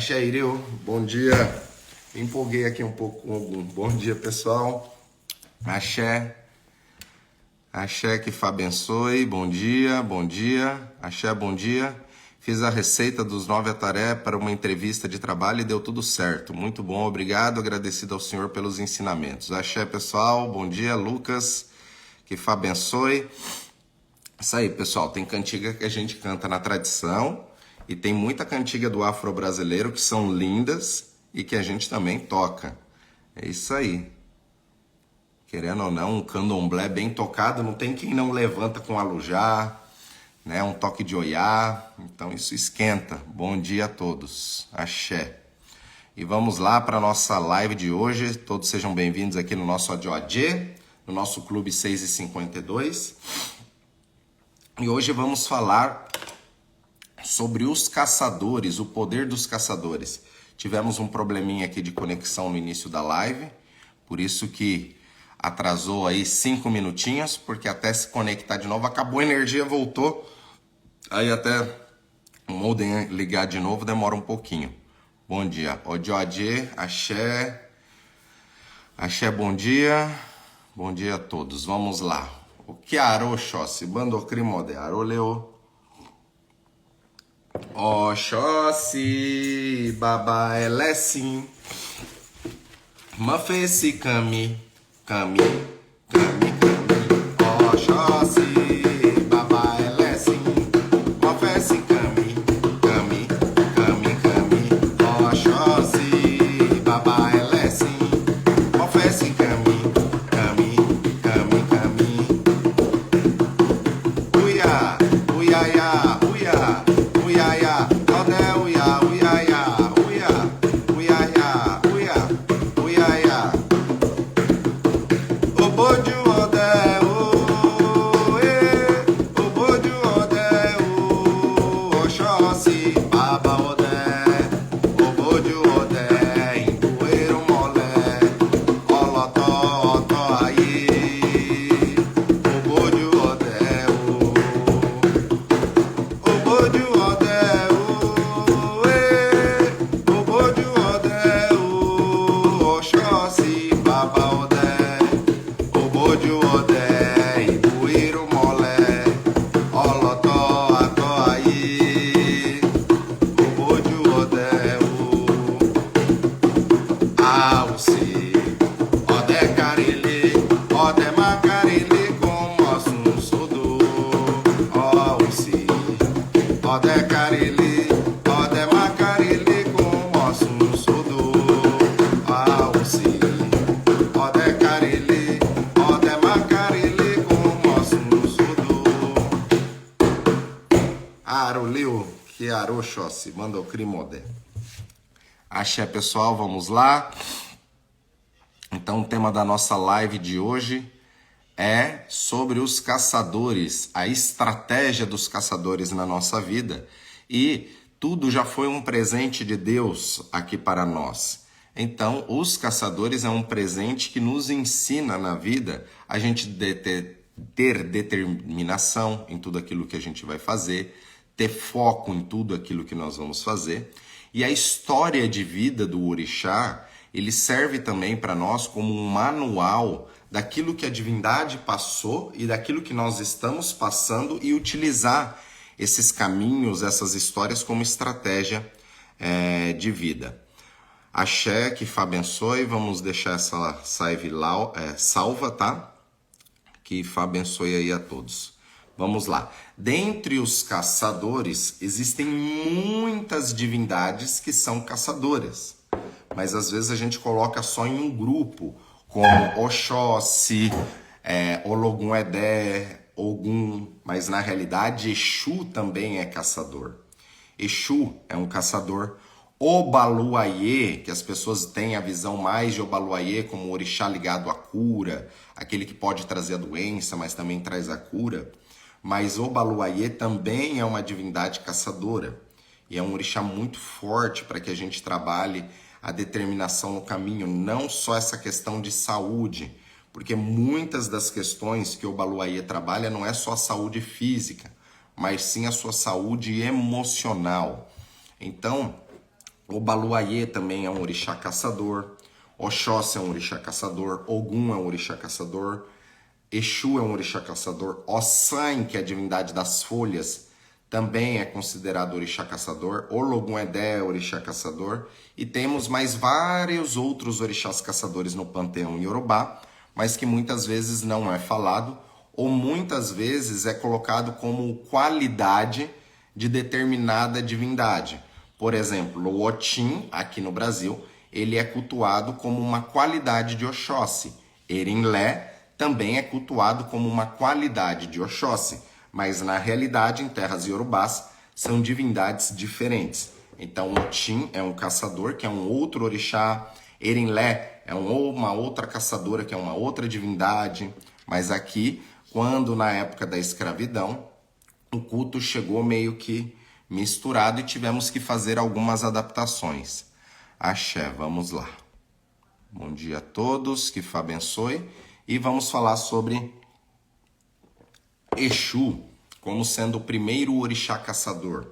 Axé Ireu, bom dia. Me empolguei aqui um pouco com algum. Bom dia, pessoal. Axé. Axé, que Fá abençoe. Bom dia, bom dia. Axé, bom dia. Fiz a receita dos 9 ataré para uma entrevista de trabalho e deu tudo certo. Muito bom, obrigado. Agradecido ao Senhor pelos ensinamentos. Axé, pessoal. Bom dia, Lucas. Que Fá abençoe. Isso aí, pessoal. Tem cantiga que a gente canta na tradição e tem muita cantiga do afro-brasileiro que são lindas e que a gente também toca. É isso aí. Querendo ou não, um candomblé bem tocado, não tem quem não levanta com alujá, né? Um toque de oiá, então isso esquenta. Bom dia a todos. Axé. E vamos lá para a nossa live de hoje. Todos sejam bem-vindos aqui no nosso Adjoadjê, no nosso Clube 6:52. E hoje vamos falar sobre os caçadores, o poder dos caçadores. Tivemos um probleminha aqui de conexão no início da live, por isso que atrasou aí 5 minutinhos, porque até se conectar de novo, acabou a energia, voltou. Aí até o modem ligar de novo demora um pouquinho. Bom dia. Odioadê, axé. Axé, bom dia. Bom dia a todos. Vamos lá. O que arô, Xóssi? Bandocrimode, arô, leo. Oxóssi, baba, elesim. Mafesi, cami, cami, cami, cami. Oxóssi, baba, elesim. Mafesi, cami, cami, cami, cami. Oxóssi, baba, elesim. Mafesi, cami, cami, cami, cami. Uia, uiaia, uia. Uiaia, odé, uia, uiaia, uia, uiaia, uia, uiaia. O bodio odé, o, o bodio odé, o, oxóssi, baba odé, o bodio odé, empoeiro molé, olotó, otó, aí, o bodio odé, o bodio odé, o bodio odé, o oxóssi, baba odé, o bodio odé, empoeiro molé, olotó, ató, aí, o bodio odé, o alce, odé carilê, odé macarilê, como assum sodô, alce. Odé carilê, odé macarilê, como assum sodô, alce. Odé carilê, odé macarilê, como assum sodô. Aroleu, que aroxóssi, manda o crimodé. Axé, pessoal, vamos lá. Então, o tema da nossa live de hoje é sobre os caçadores, a estratégia dos caçadores na nossa vida. E tudo já foi um presente de Deus aqui para nós. Então, os caçadores é um presente que nos ensina na vida a gente ter determinação em tudo aquilo que a gente vai fazer, ter foco em tudo aquilo que nós vamos fazer. E a história de vida do orixá, ele serve também para nós como um manual daquilo que a divindade passou e daquilo que nós estamos passando e utilizar esses caminhos, essas histórias como estratégia de vida. Axé, que Fá abençoe, vamos deixar essa live salva, tá? Que Fá abençoe aí a todos. Vamos lá. Dentre os caçadores, existem muitas divindades que são caçadoras, mas às vezes a gente coloca só em um grupo, como Oxóssi, Ologun Edé, Ogum, mas na realidade Exu também é caçador. Exu é um caçador. Obaluayê, que as pessoas têm a visão mais de Obaluayê como orixá ligado à cura, aquele que pode trazer a doença, mas também traz a cura. Mas Obaluayê também é uma divindade caçadora. E é um orixá muito forte para que a gente trabalhe a determinação no caminho, não só essa questão de saúde, porque muitas das questões que o Obaluayê trabalha não é só a saúde física, mas sim a sua saúde emocional. Então, Obaluayê também é um orixá caçador. Oxóssi é um orixá caçador. Ogum é um orixá caçador. Exu é um orixá caçador. Ossan, que é a divindade das folhas, também é considerado orixá caçador. Ologun-Edé é orixá caçador. E temos mais vários outros orixás caçadores no panteão iorubá, mas que muitas vezes não é falado, ou muitas vezes é colocado como qualidade de determinada divindade. Por exemplo, o Otim, aqui no Brasil, ele é cultuado como uma qualidade de Oxóssi. Erinlé também é cultuado como uma qualidade de Oxóssi, mas na realidade, em terras iorubás, são divindades diferentes. Então, Otim é um caçador, que é um outro orixá. Erinlé é uma outra caçadora, que é uma outra divindade. Mas aqui, quando na época da escravidão, o culto chegou meio que misturado e tivemos que fazer algumas adaptações. Axé, vamos lá. Bom dia a todos, que Fá abençoe. E vamos falar sobre Exu como sendo o primeiro orixá caçador.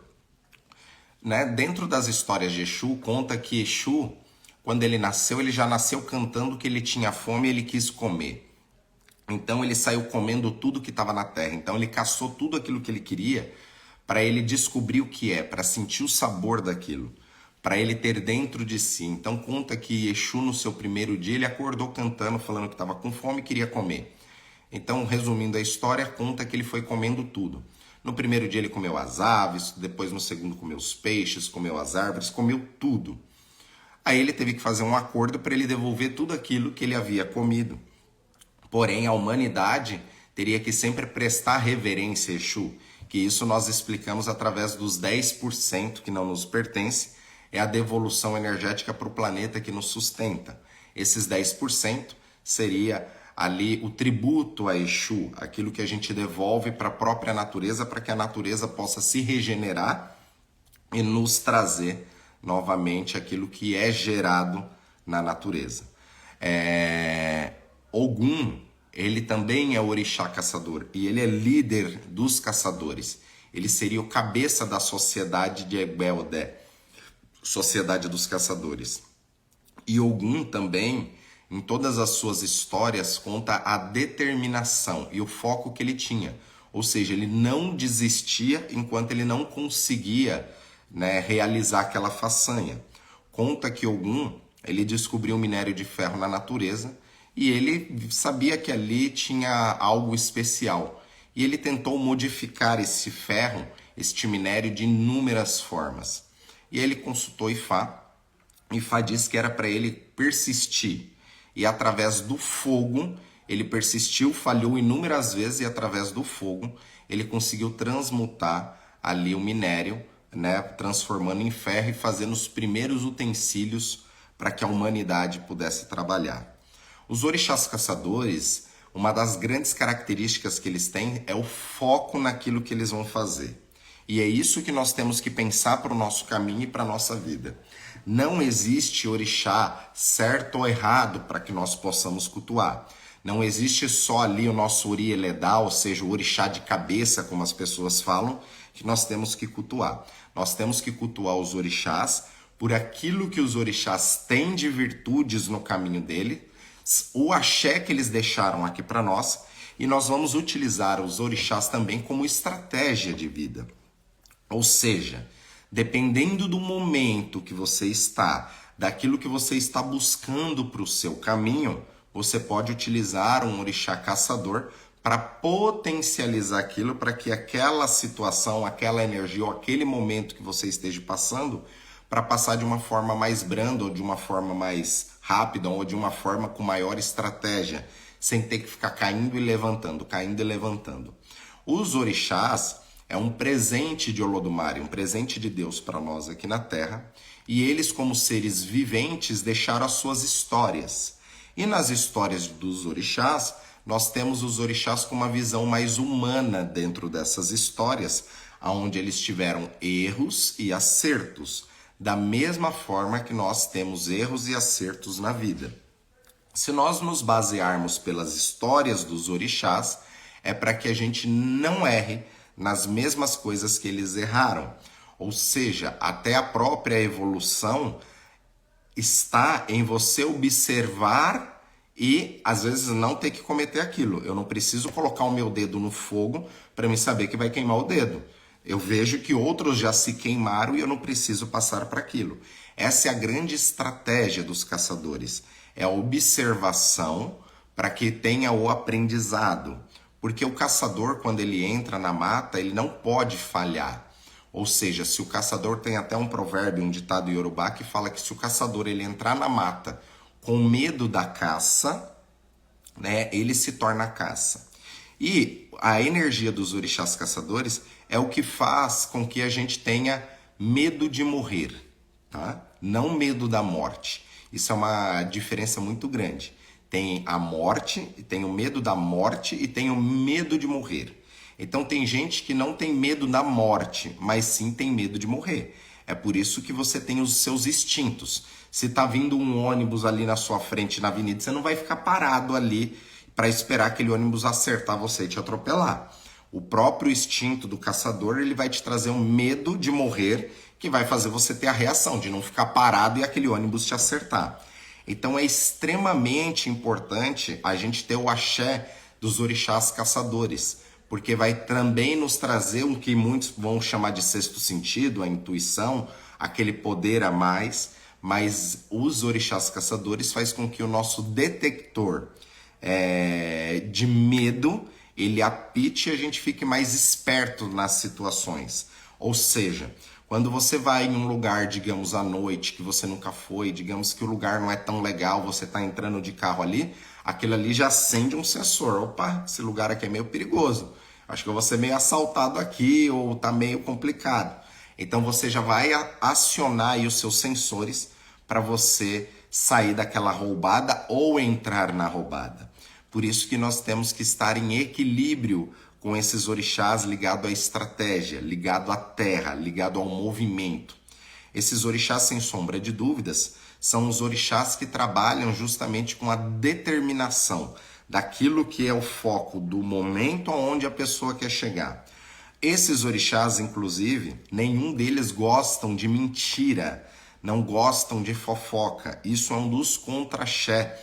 Né? Dentro das histórias de Exu, conta que Exu, quando ele nasceu, ele já nasceu cantando que ele tinha fome e ele quis comer. Então ele saiu comendo tudo que estava na terra. Então ele caçou tudo aquilo que ele queria para ele descobrir o que é, para sentir o sabor daquilo, para ele ter dentro de si. Então conta que Exu no seu primeiro dia ele acordou cantando, falando que estava com fome e queria comer. Então, resumindo a história, conta que ele foi comendo tudo. No primeiro dia ele comeu as aves, depois no segundo comeu os peixes, comeu as árvores, comeu tudo. Aí ele teve que fazer um acordo para ele devolver tudo aquilo que ele havia comido. Porém, a humanidade teria que sempre prestar reverência a Exu, que isso nós explicamos através dos 10% que não nos pertence, é a devolução energética para o planeta que nos sustenta. Esses 10% seria ali o tributo a Exu, aquilo que a gente devolve para a própria natureza, para que a natureza possa se regenerar e nos trazer novamente aquilo que é gerado na natureza. Ogum, ele também é orixá caçador e ele é líder dos caçadores. Ele seria o cabeça da sociedade de Ebel-Odé, sociedade dos caçadores. E Ogum também, em todas as suas histórias, conta a determinação e o foco que ele tinha. Ou seja, ele não desistia enquanto ele não conseguia, né, realizar aquela façanha. Conta que Ogum, ele descobriu um minério de ferro na natureza e ele sabia que ali tinha algo especial. E ele tentou modificar esse ferro, este minério, de inúmeras formas. E ele consultou Ifá. Ifá disse que era para ele persistir. E através do fogo, ele persistiu, falhou inúmeras vezes e através do fogo, ele conseguiu transmutar ali o minério, né, transformando em ferro e fazendo os primeiros utensílios para que a humanidade pudesse trabalhar. Os orixás caçadores, uma das grandes características que eles têm é o foco naquilo que eles vão fazer. E é isso que nós temos que pensar para o nosso caminho e para a nossa vida. Não existe orixá certo ou errado para que nós possamos cultuar. Não existe só ali o nosso Uri Eledá, ou seja, o orixá de cabeça, como as pessoas falam, que nós temos que cultuar. Nós temos que cultuar os orixás por aquilo que os orixás têm de virtudes no caminho dele, o axé que eles deixaram aqui para nós, e nós vamos utilizar os orixás também como estratégia de vida. Ou seja, dependendo do momento que você está, daquilo que você está buscando para o seu caminho, você pode utilizar um orixá caçador para potencializar aquilo, para que aquela situação, aquela energia ou aquele momento que você esteja passando, para passar de uma forma mais branda ou de uma forma mais rápida ou de uma forma com maior estratégia, sem ter que ficar caindo e levantando, caindo e levantando. Os orixás é um presente de Olodumare, um presente de Deus para nós aqui na Terra, e eles, como seres viventes, deixaram as suas histórias. E nas histórias dos orixás, nós temos os orixás com uma visão mais humana dentro dessas histórias, onde eles tiveram erros e acertos, da mesma forma que nós temos erros e acertos na vida. Se nós nos basearmos pelas histórias dos orixás, é para que a gente não erre nas mesmas coisas que eles erraram. Ou seja, até a própria evolução está em você observar e às vezes não ter que cometer aquilo. Eu não preciso colocar o meu dedo no fogo para me saber que vai queimar o dedo. Eu vejo que outros já se queimaram e eu não preciso passar para aquilo. Essa é a grande estratégia dos caçadores. É a observação para que tenha o aprendizado. Porque o caçador, quando ele entra na mata, ele não pode falhar. Ou seja, se o caçador tem até um provérbio, um ditado iorubá que fala que se o caçador ele entrar na mata com medo da caça, né, ele se torna caça. E a energia dos orixás caçadores é o que faz com que a gente tenha medo de morrer, tá? Não medo da morte. Isso é uma diferença muito grande. Tem a morte, tem o medo da morte e tem o medo de morrer. Então tem gente que não tem medo da morte, mas sim tem medo de morrer. É por isso que você tem os seus instintos. Se tá vindo um ônibus ali na sua frente na avenida, você não vai ficar parado ali para esperar aquele ônibus acertar você e te atropelar. O próprio instinto do caçador, ele vai te trazer um medo de morrer, que vai fazer você ter a reação de não ficar parado e aquele ônibus te acertar. Então é extremamente importante a gente ter o axé dos orixás caçadores, porque vai também nos trazer o que muitos vão chamar de sexto sentido, a intuição, aquele poder a mais, mas os orixás caçadores faz com que o nosso detector de medo, ele apite e a gente fique mais esperto nas situações. Ou seja, quando você vai em um lugar, digamos, à noite, que você nunca foi, digamos que o lugar não é tão legal, você está entrando de carro ali, aquilo ali já acende um sensor. Opa, esse lugar aqui é meio perigoso. Acho que eu vou ser meio assaltado aqui ou tá meio complicado. Então você já vai acionar aí os seus sensores para você sair daquela roubada ou entrar na roubada. Por isso que nós temos que estar em equilíbrio com esses orixás ligado à estratégia, ligado à terra, ligado ao movimento. Esses orixás, sem sombra de dúvidas, são os orixás que trabalham justamente com a determinação daquilo que é o foco do momento aonde a pessoa quer chegar. Esses orixás, inclusive, nenhum deles gostam de mentira, não gostam de fofoca. Isso é um dos contra-axé,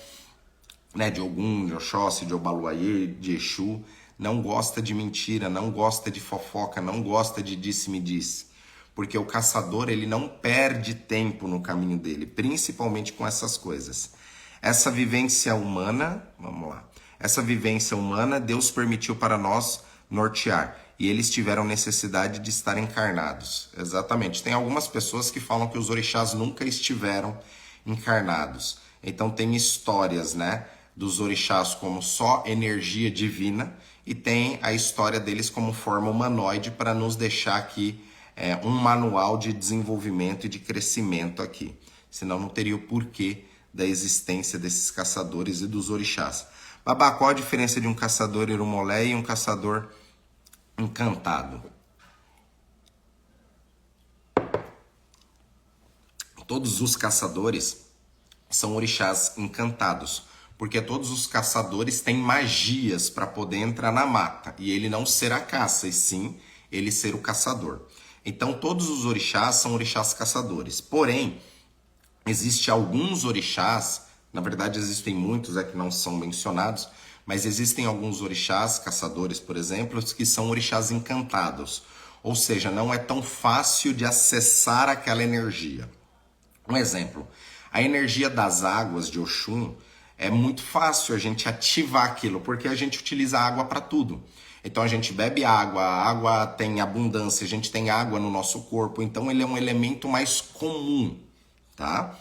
né, de Ogum, de Oxóssi, de Obaluayê, de Exu. Não gosta de mentira, não gosta de fofoca, não gosta de disse-me-disse. Porque o caçador, ele não perde tempo no caminho dele, principalmente com essas coisas. Essa vivência humana, vamos lá. Essa vivência humana, Deus permitiu para nós nortear. E eles tiveram necessidade de estar encarnados. Exatamente. Tem algumas pessoas que falam que os orixás nunca estiveram encarnados. Então tem histórias, né, dos orixás como só energia divina e tem a história deles como forma humanoide para nos deixar aqui um manual de desenvolvimento e de crescimento aqui. Senão não teria o porquê da existência desses caçadores e dos orixás. Babá, qual a diferença de um caçador irumolé e um caçador encantado? Todos os caçadores são orixás encantados, porque todos os caçadores têm magias para poder entrar na mata, e ele não ser a caça, e sim ele ser o caçador. Então todos os orixás são orixás caçadores, porém, existem alguns orixás, na verdade existem muitos que não são mencionados, mas existem alguns orixás caçadores, por exemplo, que são orixás encantados, ou seja, não é tão fácil de acessar aquela energia. Um exemplo, a energia das águas de Oxum é muito fácil a gente ativar aquilo, porque a gente utiliza água para tudo. Então a gente bebe água, a água tem abundância, a gente tem água no nosso corpo, então ele é um elemento mais comum, tá?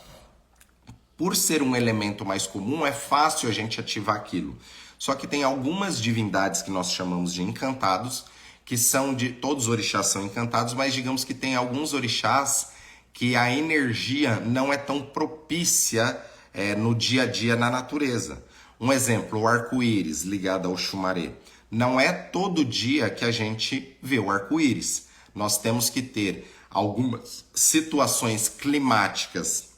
Por ser um elemento mais comum, é fácil a gente ativar aquilo. Só que tem algumas divindades que nós chamamos de encantados, que são de... Todos os orixás são encantados, mas digamos que tem alguns orixás que a energia não é tão propícia no dia a dia na natureza. Um exemplo, o arco-íris ligado ao Xumaré. Não é todo dia que a gente vê o arco-íris. Nós temos que ter algumas situações climáticas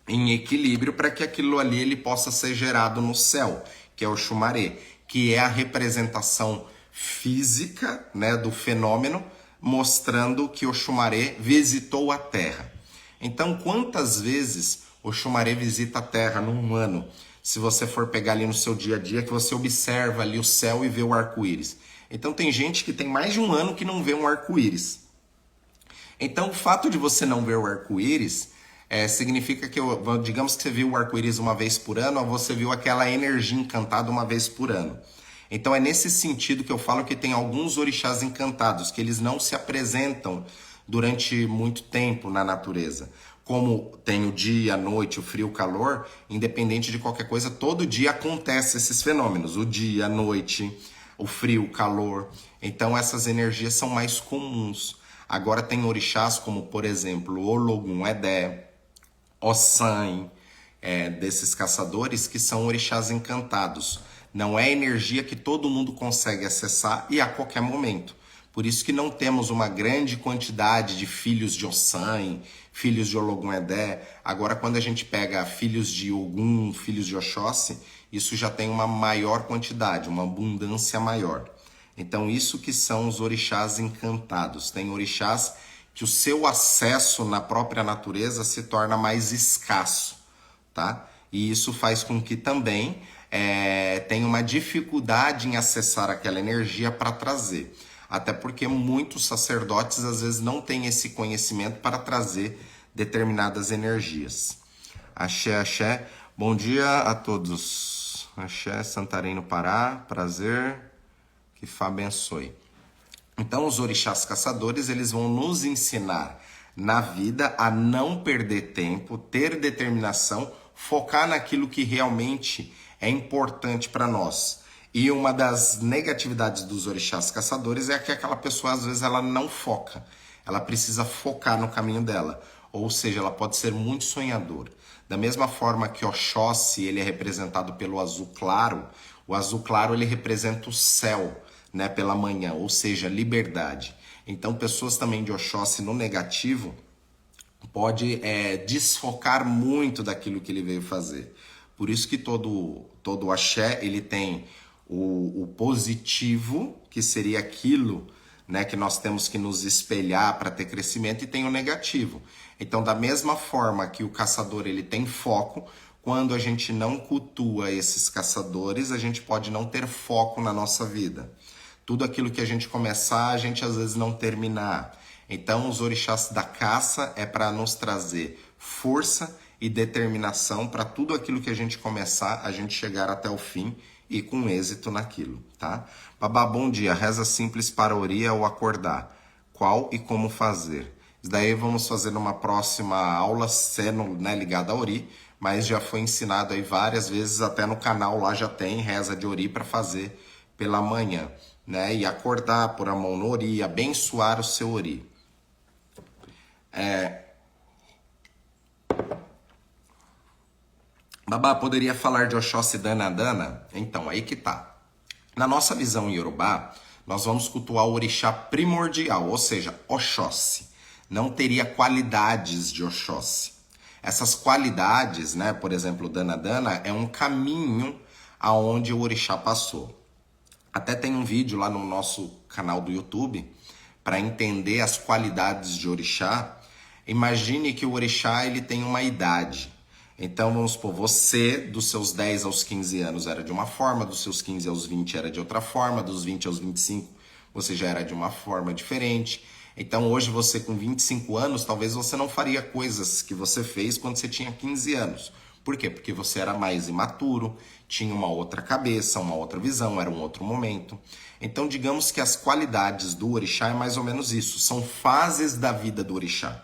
em equilíbrio para que aquilo ali ele possa ser gerado no céu, que é o Xumaré, que é a representação física, né, do fenômeno mostrando que Oxumaré visitou a Terra. Então, quantas vezes Oxumaré visita a Terra num ano? Se você for pegar ali no seu dia a dia, que você observa ali o céu e vê o arco-íris. Então, tem gente que tem mais de um ano que não vê um arco-íris. Então, o fato de você não ver o arco-íris significa que, digamos que você viu o arco-íris uma vez por ano, ou você viu aquela energia encantada uma vez por ano. Então, é nesse sentido que eu falo que tem alguns orixás encantados, que eles não se apresentam durante muito tempo na natureza. Como tem o dia, a noite, o frio, o calor, independente de qualquer coisa, todo dia acontecem esses fenômenos. O dia, a noite, o frio, o calor. Então, essas energias são mais comuns. Agora tem orixás como, por exemplo, Ologun Edé, Ossan, desses caçadores que são orixás encantados. Não é energia que todo mundo consegue acessar e a qualquer momento. Por isso que não temos uma grande quantidade de filhos de Ossan, filhos de Ologun Edé. Agora, quando a gente pega filhos de Ogum, filhos de Oxóssi, isso já tem uma maior quantidade, uma abundância maior. Então, isso que são os orixás encantados. Tem orixás que o seu acesso na própria natureza se torna mais escasso, tá? E isso faz com que também tenha uma dificuldade em acessar aquela energia para trazer. Até porque muitos sacerdotes às vezes não têm esse conhecimento para trazer determinadas energias. Axé, axé. Bom dia a todos. Axé, Santarém no Pará. Prazer. Que Fá abençoe. Então, os orixás caçadores, eles vão nos ensinar na vida a não perder tempo, ter determinação, focar naquilo que realmente é importante para nós. E uma das negatividades dos orixás caçadores é que aquela pessoa, às vezes, ela não foca. Ela precisa focar no caminho dela. Ou seja, ela pode ser muito sonhadora. Da mesma forma que Oxóssi, ele é representado pelo azul claro, o azul claro, ele representa o céu, né, pela manhã, ou seja, liberdade. Então, pessoas também de Oxóssi no negativo pode desfocar muito daquilo que ele veio fazer. Por isso que todo axé, ele tem o positivo, que seria aquilo, né, que nós temos que nos espelhar para ter crescimento, e tem o negativo. Então, da mesma forma que o caçador ele tem foco, quando a gente não cultua esses caçadores, a gente pode não ter foco na nossa vida. Tudo aquilo que a gente começar, a gente às vezes não terminar. Então, os orixás da caça é para nos trazer força e determinação para tudo aquilo que a gente começar, a gente chegar até o fim e com êxito naquilo, tá? Babá, bom dia. Reza simples para Ori ao acordar. Qual e como fazer? Isso daí vamos fazer numa próxima aula, sendo, né, ligada a Ori, mas já foi ensinado aí várias vezes, até no canal lá já tem reza de Ori para fazer pela manhã, né? E acordar, pôr a mão no Ori, abençoar o seu Ori. Babá, poderia falar de Oxóssi Danadana? Então, aí que tá. Na nossa visão em Yorubá, nós vamos cultuar o orixá primordial, ou seja, Oxóssi. Não teria qualidades de Oxóssi. Essas qualidades, né, por exemplo, Danadana, é um caminho aonde o orixá passou. Até tem um vídeo lá no nosso canal do YouTube para entender as qualidades de orixá. Imagine que o orixá ele tem uma idade. Então, vamos supor, você, dos seus 10 aos 15 anos era de uma forma, dos seus 15 aos 20 era de outra forma, dos 20 aos 25 você já era de uma forma diferente. Então, hoje você com 25 anos, talvez você não faria coisas que você fez quando você tinha 15 anos. Por quê? Porque você era mais imaturo, tinha uma outra cabeça, uma outra visão, era um outro momento. Então, digamos que as qualidades do orixá é mais ou menos isso, são fases da vida do orixá.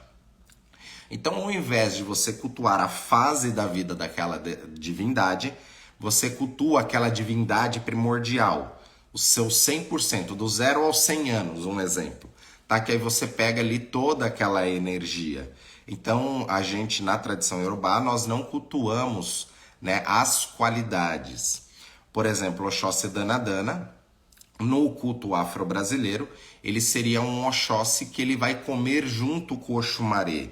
Então, ao invés de você cultuar a fase da vida daquela divindade, você cultua aquela divindade primordial, o seu 100%, do 0 aos 100 anos, um exemplo. Tá? Que aí você pega ali toda aquela energia. Então, a gente, na tradição iorubá, nós não cultuamos, né, as qualidades. Por exemplo, Oxóssi Danadana, no culto afro-brasileiro, ele seria um Oxóssi que ele vai comer junto com o Oxumaré.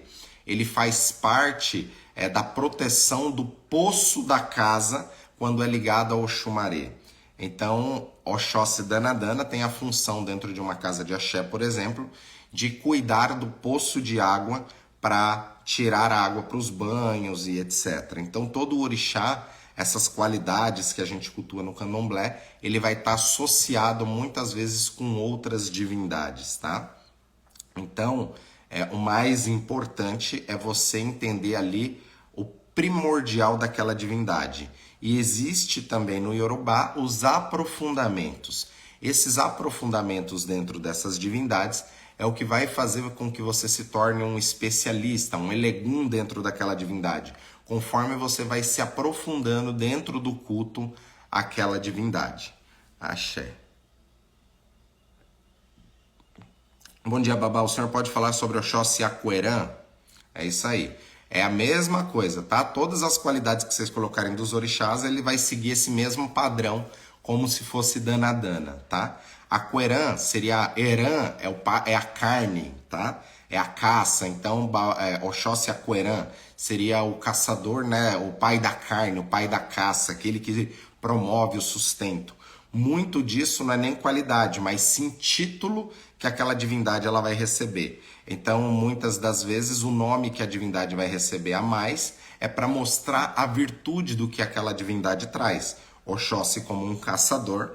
Ele faz parte da proteção do poço da casa quando é ligado ao Oxumaré. Então, Oxóssi Danadana tem a função dentro de uma casa de axé, por exemplo, de cuidar do poço de água para tirar água para os banhos e etc. Então todo orixá, essas qualidades que a gente cultua no candomblé, ele vai estar associado muitas vezes com outras divindades, tá? Então, o mais importante é você entender ali o primordial daquela divindade. E existe também no Yorubá os aprofundamentos. Esses aprofundamentos dentro dessas divindades é o que vai fazer com que você se torne um especialista, um elegum dentro daquela divindade, conforme você vai se aprofundando dentro do culto àquela divindade. Axé. Bom dia, Babá. O senhor pode falar sobre Oxóssi Aquerã? É isso aí. É a mesma coisa, tá? Todas as qualidades que vocês colocarem dos orixás, ele vai seguir esse mesmo padrão, como se fosse Danadana, tá? Aquerã seria... Herã é a carne, tá? É a caça. Então, Oxóssi Aquerã seria o caçador, né? O pai da carne, o pai da caça, aquele que promove o sustento. Muito disso não é nem qualidade, mas sim título que aquela divindade ela vai receber. Então, muitas das vezes, o nome que a divindade vai receber a mais é para mostrar a virtude do que aquela divindade traz. Oxóssi como um caçador.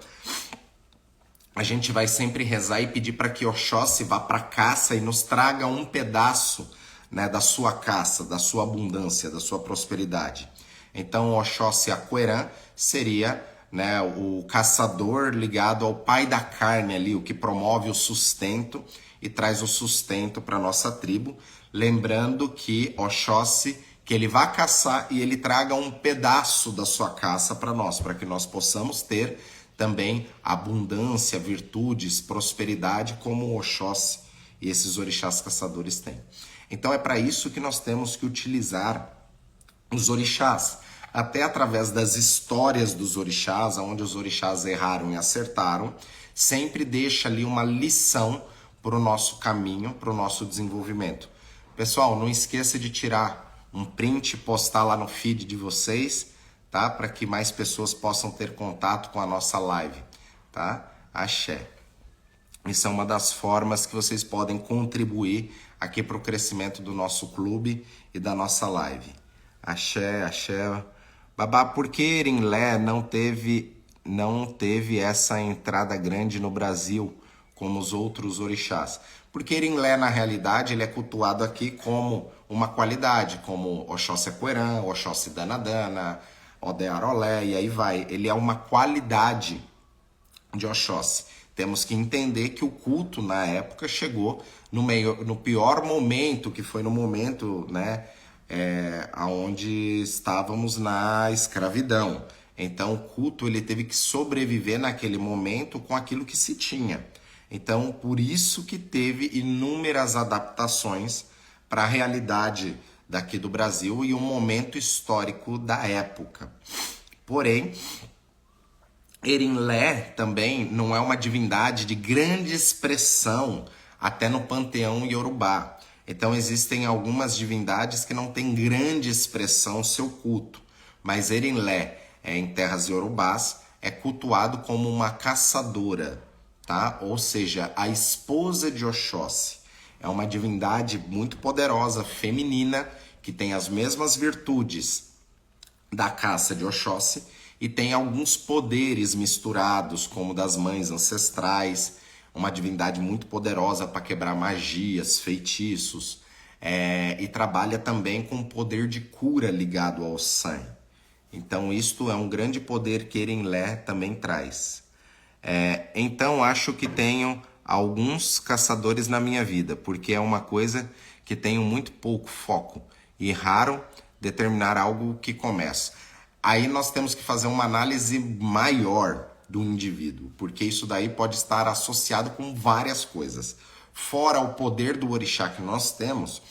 A gente vai sempre rezar e pedir para que Oxóssi vá para a caça e nos traga um pedaço, né, da sua caça, da sua abundância, da sua prosperidade. Então, Oxóssi Aquerã seria, né, o caçador ligado ao pai da carne ali, o que promove o sustento e traz o sustento para nossa tribo. Lembrando que Oxóssi, que ele vá caçar e ele traga um pedaço da sua caça para nós, para que nós possamos ter também abundância, virtudes, prosperidade, como o Oxóssi e esses orixás caçadores têm. Então é para isso que nós temos que utilizar os orixás, até através das histórias dos orixás, onde os orixás erraram e acertaram, sempre deixa ali uma lição para o nosso caminho, para o nosso desenvolvimento. Pessoal, não esqueça de tirar um print e postar lá no feed de vocês, tá? Para que mais pessoas possam ter contato com a nossa live, tá? Axé. Isso é uma das formas que vocês podem contribuir aqui para o crescimento do nosso clube e da nossa live. Axé, axé. Babá, por que Erinlé não teve essa entrada grande no Brasil, como os outros orixás? Porque Erinlé, na realidade, ele é cultuado aqui como uma qualidade, como Oxóssi Aquerã, Oxóssi Danadana, Odearolé, e aí vai. Ele é uma qualidade de Oxóssi. Temos que entender que o culto, na época, chegou no pior momento, que foi no momento, né, onde estávamos na escravidão. Então, o culto ele teve que sobreviver naquele momento com aquilo que se tinha. Então, por isso que teve inúmeras adaptações para a realidade daqui do Brasil e o momento histórico da época. Porém, Erinlé também não é uma divindade de grande expressão até no panteão iorubá. Então existem algumas divindades que não têm grande expressão seu culto, mas Erinlé, em terras iorubás, é cultuado como uma caçadora, tá? Ou seja, a esposa de Oxóssi. É uma divindade muito poderosa, feminina, que tem as mesmas virtudes da caça de Oxóssi e tem alguns poderes misturados, como das mães ancestrais, uma divindade muito poderosa para quebrar magias, feitiços, e trabalha também com o poder de cura ligado ao sangue. Então isto é um grande poder que Erinlé também traz. Então acho que tenho alguns caçadores na minha vida, porque é uma coisa que tenho muito pouco foco e raro determinar algo que começa. Aí nós temos que fazer uma análise maior do indivíduo, porque isso daí pode estar associado com várias coisas. Fora o poder do orixá que nós temos,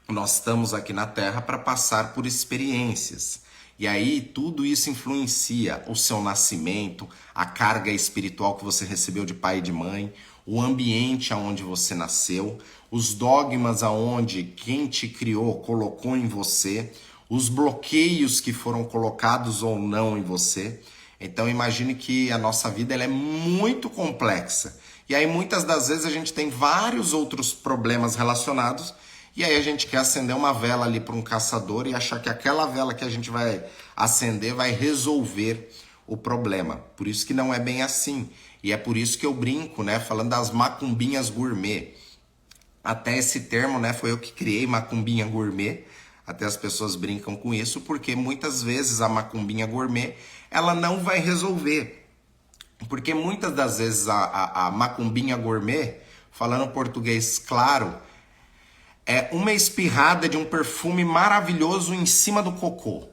nós estamos aqui na Terra para passar por experiências. E aí tudo isso influencia o seu nascimento, a carga espiritual que você recebeu de pai e de mãe, o ambiente aonde você nasceu, os dogmas aonde quem te criou colocou em você, os bloqueios que foram colocados ou não em você. Então imagine que a nossa vida ela é muito complexa E aí muitas das vezes a gente tem vários outros problemas relacionados, e aí a gente quer acender uma vela ali para um caçador e achar que aquela vela que a gente vai acender vai resolver o problema. Por isso que não é bem assim. E é por isso que eu brinco, né, falando das macumbinhas gourmet. Até esse termo, né, foi eu que criei, macumbinha gourmet. Até as pessoas brincam com isso, porque muitas vezes a macumbinha gourmet, ela não vai resolver. Porque muitas das vezes a macumbinha gourmet, falando português claro, é uma espirrada de um perfume maravilhoso em cima do cocô.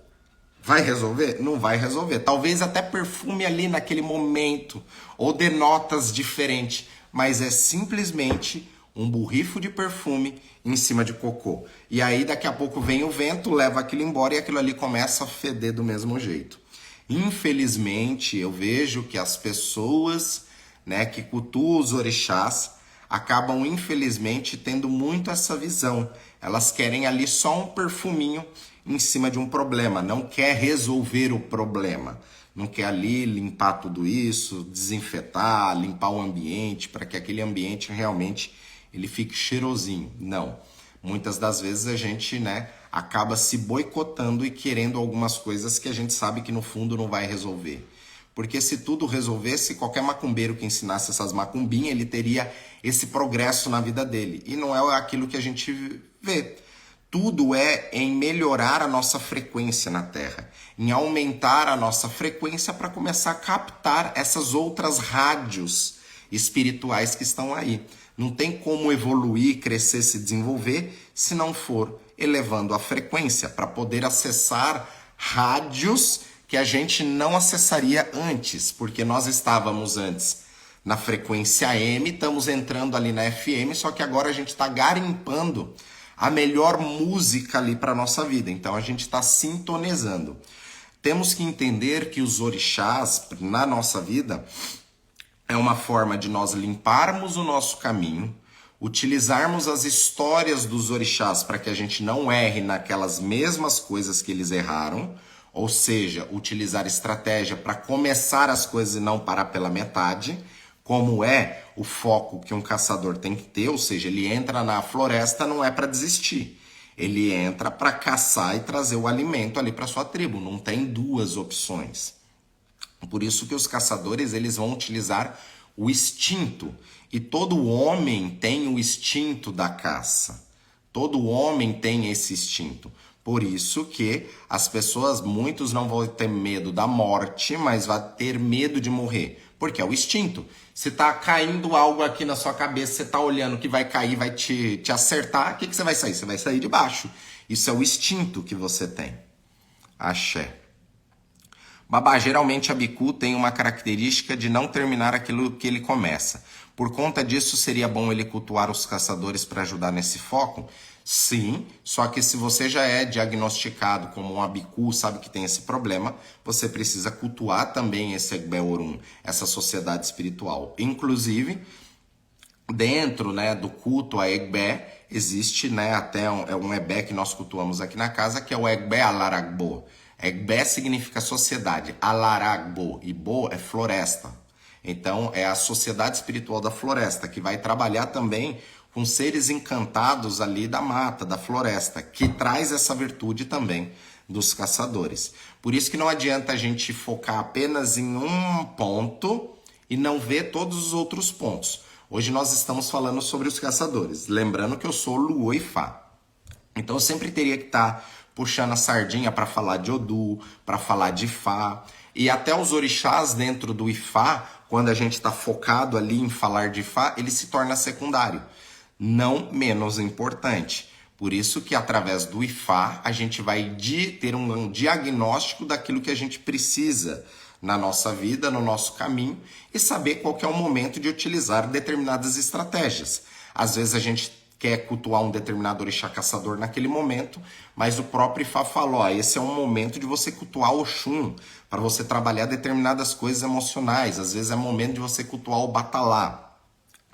Vai resolver? Não vai resolver. Talvez até perfume ali naquele momento, ou de notas diferentes, mas é simplesmente um borrifo de perfume em cima de cocô. E aí daqui a pouco vem o vento, leva aquilo embora e aquilo ali começa a feder do mesmo jeito. Infelizmente, eu vejo que as pessoas, né, que cultuam os orixás acabam, infelizmente, tendo muito essa visão. Elas querem ali só um perfuminho em cima de um problema, não quer resolver o problema. Não quer ali limpar tudo isso, desinfetar, limpar o ambiente, para que aquele ambiente realmente ele fique cheirosinho. Não. Muitas das vezes a gente, né, acaba se boicotando e querendo algumas coisas que a gente sabe que no fundo não vai resolver. Porque se tudo resolvesse, qualquer macumbeiro que ensinasse essas macumbinhas, ele teria esse progresso na vida dele. E não é aquilo que a gente vê. Tudo é em melhorar a nossa frequência na Terra, em aumentar a nossa frequência para começar a captar essas outras rádios espirituais que estão aí. Não tem como evoluir, crescer, se desenvolver se não for elevando a frequência para poder acessar rádios que a gente não acessaria antes, porque nós estávamos antes na frequência AM, estamos entrando ali na FM, só que agora a gente está garimpando a melhor música ali para a nossa vida. Então a gente está sintonizando. Temos que entender que os orixás na nossa vida é uma forma de nós limparmos o nosso caminho, utilizarmos as histórias dos orixás para que a gente não erre naquelas mesmas coisas que eles erraram, ou seja, utilizar estratégia para começar as coisas e não parar pela metade, como é o foco que um caçador tem que ter, ou seja, ele entra na floresta não é para desistir, ele entra para caçar e trazer o alimento ali para sua tribo, não tem duas opções. Por isso que os caçadores eles vão utilizar o instinto, e todo homem tem o instinto da caça, todo homem tem esse instinto. Por isso que as pessoas, muitos não vão ter medo da morte, mas vão ter medo de morrer. Porque é o instinto. Se tá caindo algo aqui na sua cabeça, você tá olhando que vai cair, vai te acertar, o que você vai sair? Você vai sair de baixo. Isso é o instinto que você tem. Axé. Babá, geralmente a bicu tem uma característica de não terminar aquilo que ele começa. Por conta disso, seria bom ele cultuar os caçadores para ajudar nesse foco? Sim, só que se você já é diagnosticado como um abicu, sabe que tem esse problema, você precisa cultuar também esse Egbe Orum, essa sociedade espiritual. Inclusive, dentro, né, do culto a Egbe, existe, né, até um Ebé que nós cultuamos aqui na casa, que é o Egbe Alaragbo. Egbe significa sociedade, Alaragbo, e Bo é floresta. Então, é a sociedade espiritual da floresta, que vai trabalhar também com seres encantados ali da mata, da floresta, que traz essa virtude também dos caçadores. Por isso que não adianta a gente focar apenas em um ponto e não ver todos os outros pontos. Hoje nós estamos falando sobre os caçadores, lembrando que eu sou Luo e Fá. Então eu sempre teria que estar puxando a sardinha para falar de Odu, para falar de Ifá, e até os orixás dentro do Ifá, quando a gente está focado ali em falar de Ifá, ele se torna secundário, não menos importante. Por isso que através do Ifá a gente vai ter um diagnóstico daquilo que a gente precisa na nossa vida, no nosso caminho, e saber qual que é o momento de utilizar determinadas estratégias. Às vezes a gente quer cultuar um determinado orixá caçador naquele momento, mas o próprio Ifá falou, ó, esse é um momento de você cultuar o Oxum, para você trabalhar determinadas coisas emocionais, às vezes é momento de você cultuar o Batalá.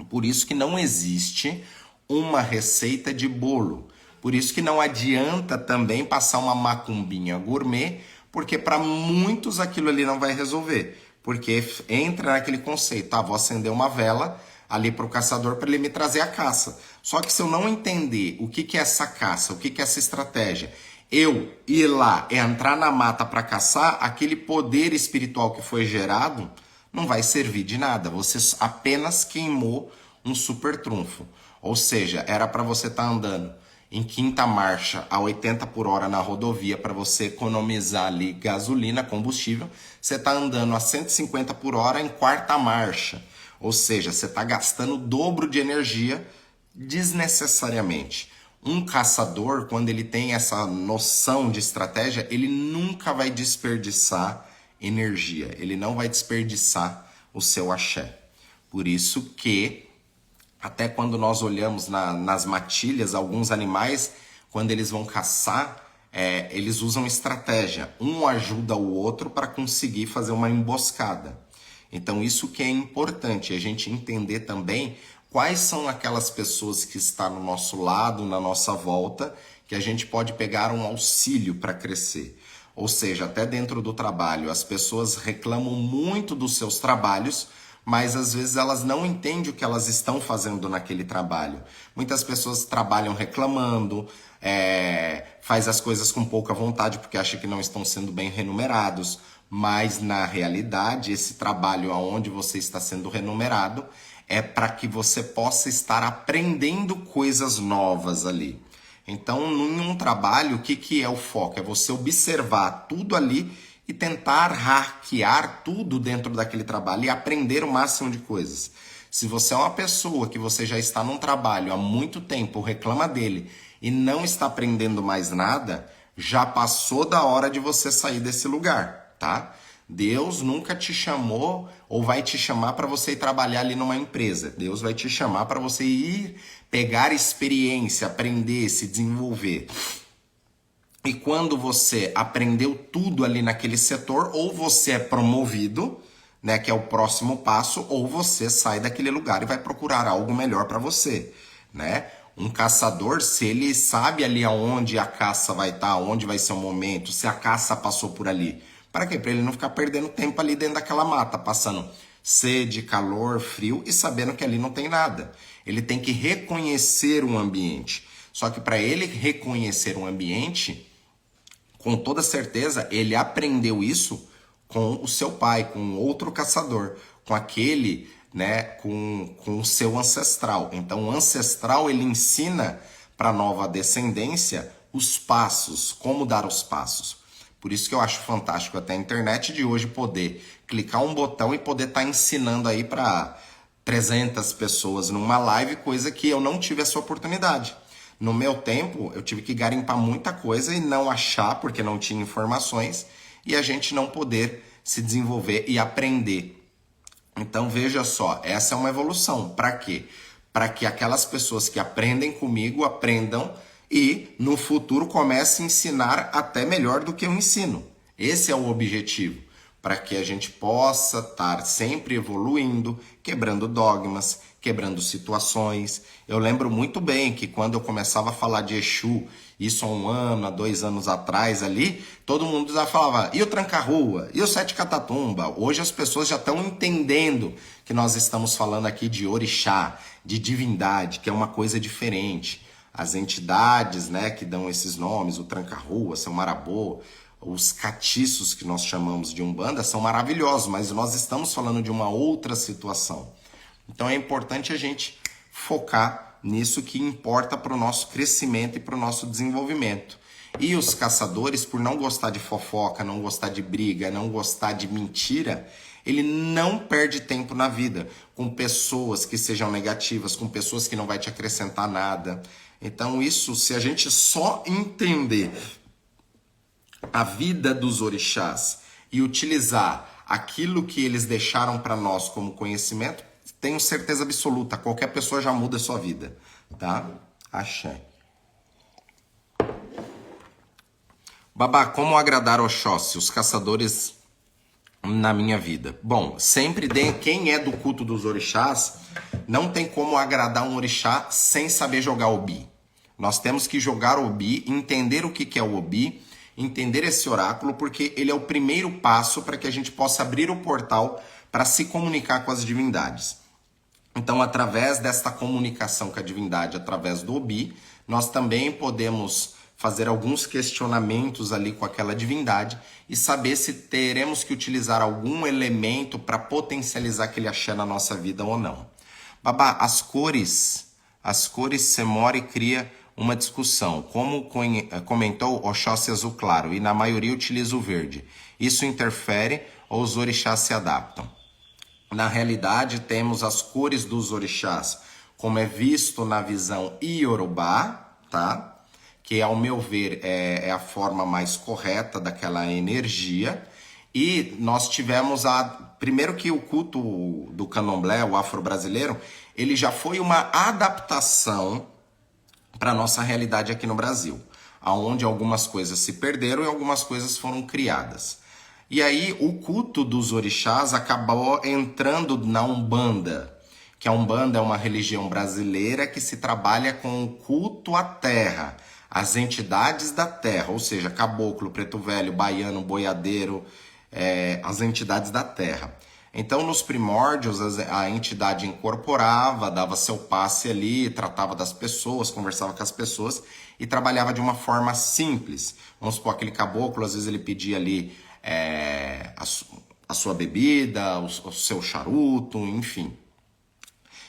Por isso que não existe uma receita de bolo, por isso que não adianta também passar uma macumbinha gourmet, porque para muitos aquilo ali não vai resolver, porque entra naquele conceito, vou acender uma vela, ali para o caçador para ele me trazer a caça. Só que se eu não entender o que é essa caça, o que é essa estratégia, eu ir lá, entrar na mata para caçar, aquele poder espiritual que foi gerado não vai servir de nada. Você apenas queimou um super trunfo. Ou seja, era para você estar andando em quinta marcha a 80 por hora na rodovia para você economizar ali gasolina, combustível. Você está andando a 150 por hora em quarta marcha. Ou seja, você está gastando o dobro de energia desnecessariamente. Um caçador, quando ele tem essa noção de estratégia, ele nunca vai desperdiçar energia. Ele não vai desperdiçar o seu axé. Por isso que até quando nós olhamos nas matilhas, alguns animais, quando eles vão caçar, eles usam estratégia. Um ajuda o outro para conseguir fazer uma emboscada. Então isso que é importante, a gente entender também quais são aquelas pessoas que estão no nosso lado, na nossa volta, que a gente pode pegar um auxílio para crescer. Ou seja, até dentro do trabalho, as pessoas reclamam muito dos seus trabalhos, mas às vezes elas não entendem o que elas estão fazendo naquele trabalho. Muitas pessoas trabalham reclamando, faz as coisas com pouca vontade porque acham que não estão sendo bem remunerados, mas na realidade esse trabalho onde você está sendo remunerado é para que você possa estar aprendendo coisas novas ali. Então, em um trabalho, o que é o foco? É você observar tudo ali e tentar hackear tudo dentro daquele trabalho e aprender o máximo de coisas. Se você é uma pessoa que você já está num trabalho há muito tempo, reclama dele e não está aprendendo mais nada, já passou da hora de você sair desse lugar, tá? Deus nunca te chamou ou vai te chamar para você ir trabalhar ali numa empresa. Deus vai te chamar para você ir pegar experiência, aprender, se desenvolver. E quando você aprendeu tudo ali naquele setor, ou você é promovido, né, que é o próximo passo, ou você sai daquele lugar e vai procurar algo melhor para você, né? Um caçador, se ele sabe ali aonde a caça vai estar, onde vai ser o momento, se a caça passou por ali, para quê? Para ele não ficar perdendo tempo ali dentro daquela mata, passando sede, calor, frio e sabendo que ali não tem nada. Ele tem que reconhecer um ambiente. Só que para ele reconhecer um ambiente, com toda certeza, ele aprendeu isso com o seu pai, com outro caçador, com aquele, né, com o seu ancestral. Então, o ancestral, ele ensina para a nova descendência os passos, como dar os passos. Por isso que eu acho fantástico até a internet de hoje poder clicar um botão e poder estar ensinando aí para 300 pessoas numa live, coisa que eu não tive essa oportunidade. No meu tempo, eu tive que garimpar muita coisa e não achar, porque não tinha informações, e a gente não poder se desenvolver e aprender. Então, veja só, essa é uma evolução. Para quê? Para que aquelas pessoas que aprendem comigo aprendam e no futuro comece a ensinar até melhor do que eu ensino. Esse é o objetivo, para que a gente possa estar sempre evoluindo, quebrando dogmas, quebrando situações. Eu lembro muito bem que quando eu começava a falar de Exu, isso há 1 ano, há 2 anos atrás ali, todo mundo já falava, e o tranca-rua? E o sete catatumba? Hoje as pessoas já estão entendendo que nós estamos falando aqui de orixá, de divindade, que é uma coisa diferente. As entidades, né, que dão esses nomes, o tranca-rua, São Marabô, os catiços que nós chamamos de Umbanda são maravilhosos, mas nós estamos falando de uma outra situação. Então é importante a gente focar nisso que importa para o nosso crescimento e para o nosso desenvolvimento. E os caçadores, por não gostar de fofoca, não gostar de briga, não gostar de mentira, ele não perde tempo na vida com pessoas que sejam negativas, com pessoas que não vai te acrescentar nada. Então isso, se a gente só entender a vida dos orixás e utilizar aquilo que eles deixaram para nós como conhecimento, tenho certeza absoluta, qualquer pessoa já muda a sua vida, tá? Axé. Babá, como agradar Oxóssi, os caçadores na minha vida? Bom, sempre quem é do culto dos orixás, não tem como agradar um orixá sem saber jogar Obi. Nós temos que jogar Obi, entender o que é o Obi, entender esse oráculo, porque ele é o primeiro passo para que a gente possa abrir o portal para se comunicar com as divindades. Então, através desta comunicação com a divindade, através do Obi, nós também podemos fazer alguns questionamentos ali com aquela divindade e saber se teremos que utilizar algum elemento para potencializar aquele axé na nossa vida ou não. Babá, as cores Semore cria uma discussão. Como comentou, Oxóssi azul claro e na maioria utiliza o verde. Isso interfere ou os orixás se adaptam? Na realidade, temos as cores dos orixás, como é visto na visão Iorubá, tá? Que, ao meu ver, é a forma mais correta daquela energia. E nós tivemos primeiro que o culto do candomblé, o afro-brasileiro, ele já foi uma adaptação para a nossa realidade aqui no Brasil, onde algumas coisas se perderam e algumas coisas foram criadas. E aí o culto dos orixás acabou entrando na Umbanda, que a Umbanda é uma religião brasileira que se trabalha com o culto à terra, as entidades da terra, ou seja, caboclo, preto velho, baiano, boiadeiro, as entidades da terra. Então, nos primórdios, a entidade incorporava, dava seu passe ali, tratava das pessoas, conversava com as pessoas e trabalhava de uma forma simples. Vamos supor, aquele caboclo, às vezes ele pedia ali a sua bebida, o seu charuto, enfim.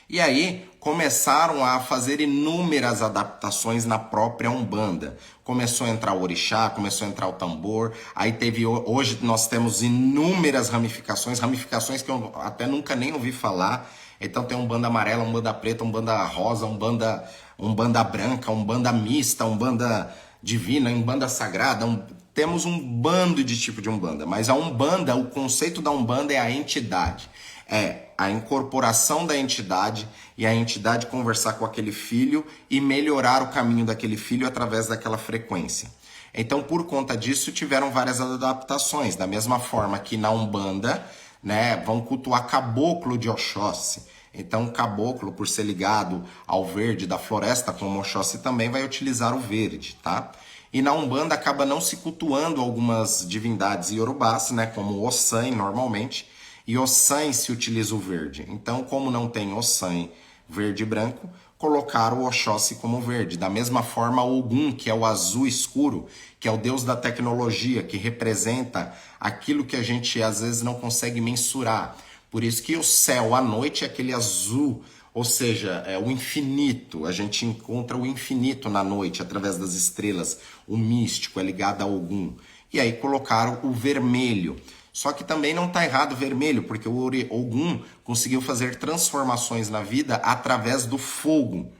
E aí começaram a fazer inúmeras adaptações na própria Umbanda. Começou a entrar o orixá, começou a entrar o tambor. Aí hoje nós temos inúmeras ramificações que eu até nunca nem ouvi falar. Então tem Umbanda amarela, Umbanda preta, Umbanda rosa, Umbanda branca, Umbanda mista, Umbanda divina, Umbanda sagrada. Temos um bando de tipo de Umbanda. Mas a Umbanda, o conceito da Umbanda é a entidade. É a incorporação da entidade e a entidade conversar com aquele filho e melhorar o caminho daquele filho através daquela frequência. Então, por conta disso, tiveram várias adaptações. Da mesma forma que na Umbanda, né, vão cultuar caboclo de Oxóssi. Então, caboclo, por ser ligado ao verde da floresta, como Oxóssi também vai utilizar o verde, tá? E na Umbanda acaba não se cultuando algumas divindades iorubás, né, como o Ossan normalmente, e Ossan se utiliza o verde. Então, como não tem Ossan verde e branco, colocaram o Oxóssi como verde. Da mesma forma, Ogum, que é o azul escuro, que é o deus da tecnologia, que representa aquilo que a gente às vezes não consegue mensurar. Por isso que o céu à noite é aquele azul, ou seja, é o infinito. A gente encontra o infinito na noite, através das estrelas. O místico é ligado a Ogum. E aí colocaram o vermelho. Só que também não está errado o vermelho, porque o Ogum conseguiu fazer transformações na vida através do fogo.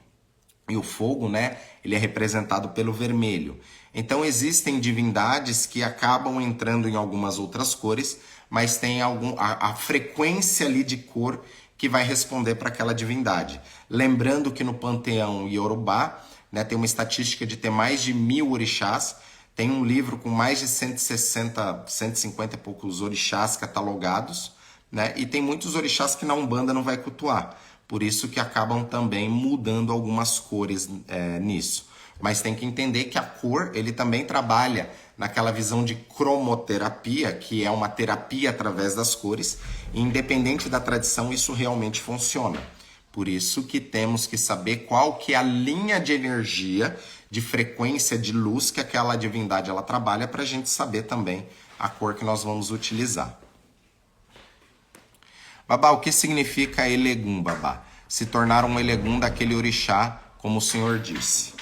E o fogo, né, ele é representado pelo vermelho. Então existem divindades que acabam entrando em algumas outras cores, mas tem a frequência ali de cor que vai responder para aquela divindade. Lembrando que no panteão Iorubá, né, tem uma estatística de ter mais de 1000 orixás. Tem um livro com mais de 160, 150 e poucos orixás catalogados, né? E tem muitos orixás que na Umbanda não vai cultuar. Por isso que acabam também mudando algumas cores nisso. Mas tem que entender que a cor, ele também trabalha naquela visão de cromoterapia, que é uma terapia através das cores. E independente da tradição, isso realmente funciona. Por isso que temos que saber qual que é a linha de energia, de frequência de luz que aquela divindade ela trabalha, para a gente saber também a cor que nós vamos utilizar. Babá, o que significa Elegum, babá? Se tornar um Elegum daquele orixá, como o senhor disse.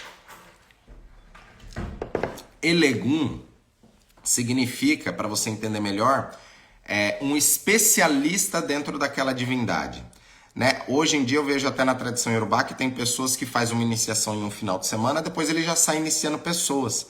Elegum significa, para você entender melhor, um especialista dentro daquela divindade. Né? Hoje em dia eu vejo até na tradição iorubá que tem pessoas que fazem uma iniciação em um final de semana, depois ele já sai iniciando pessoas,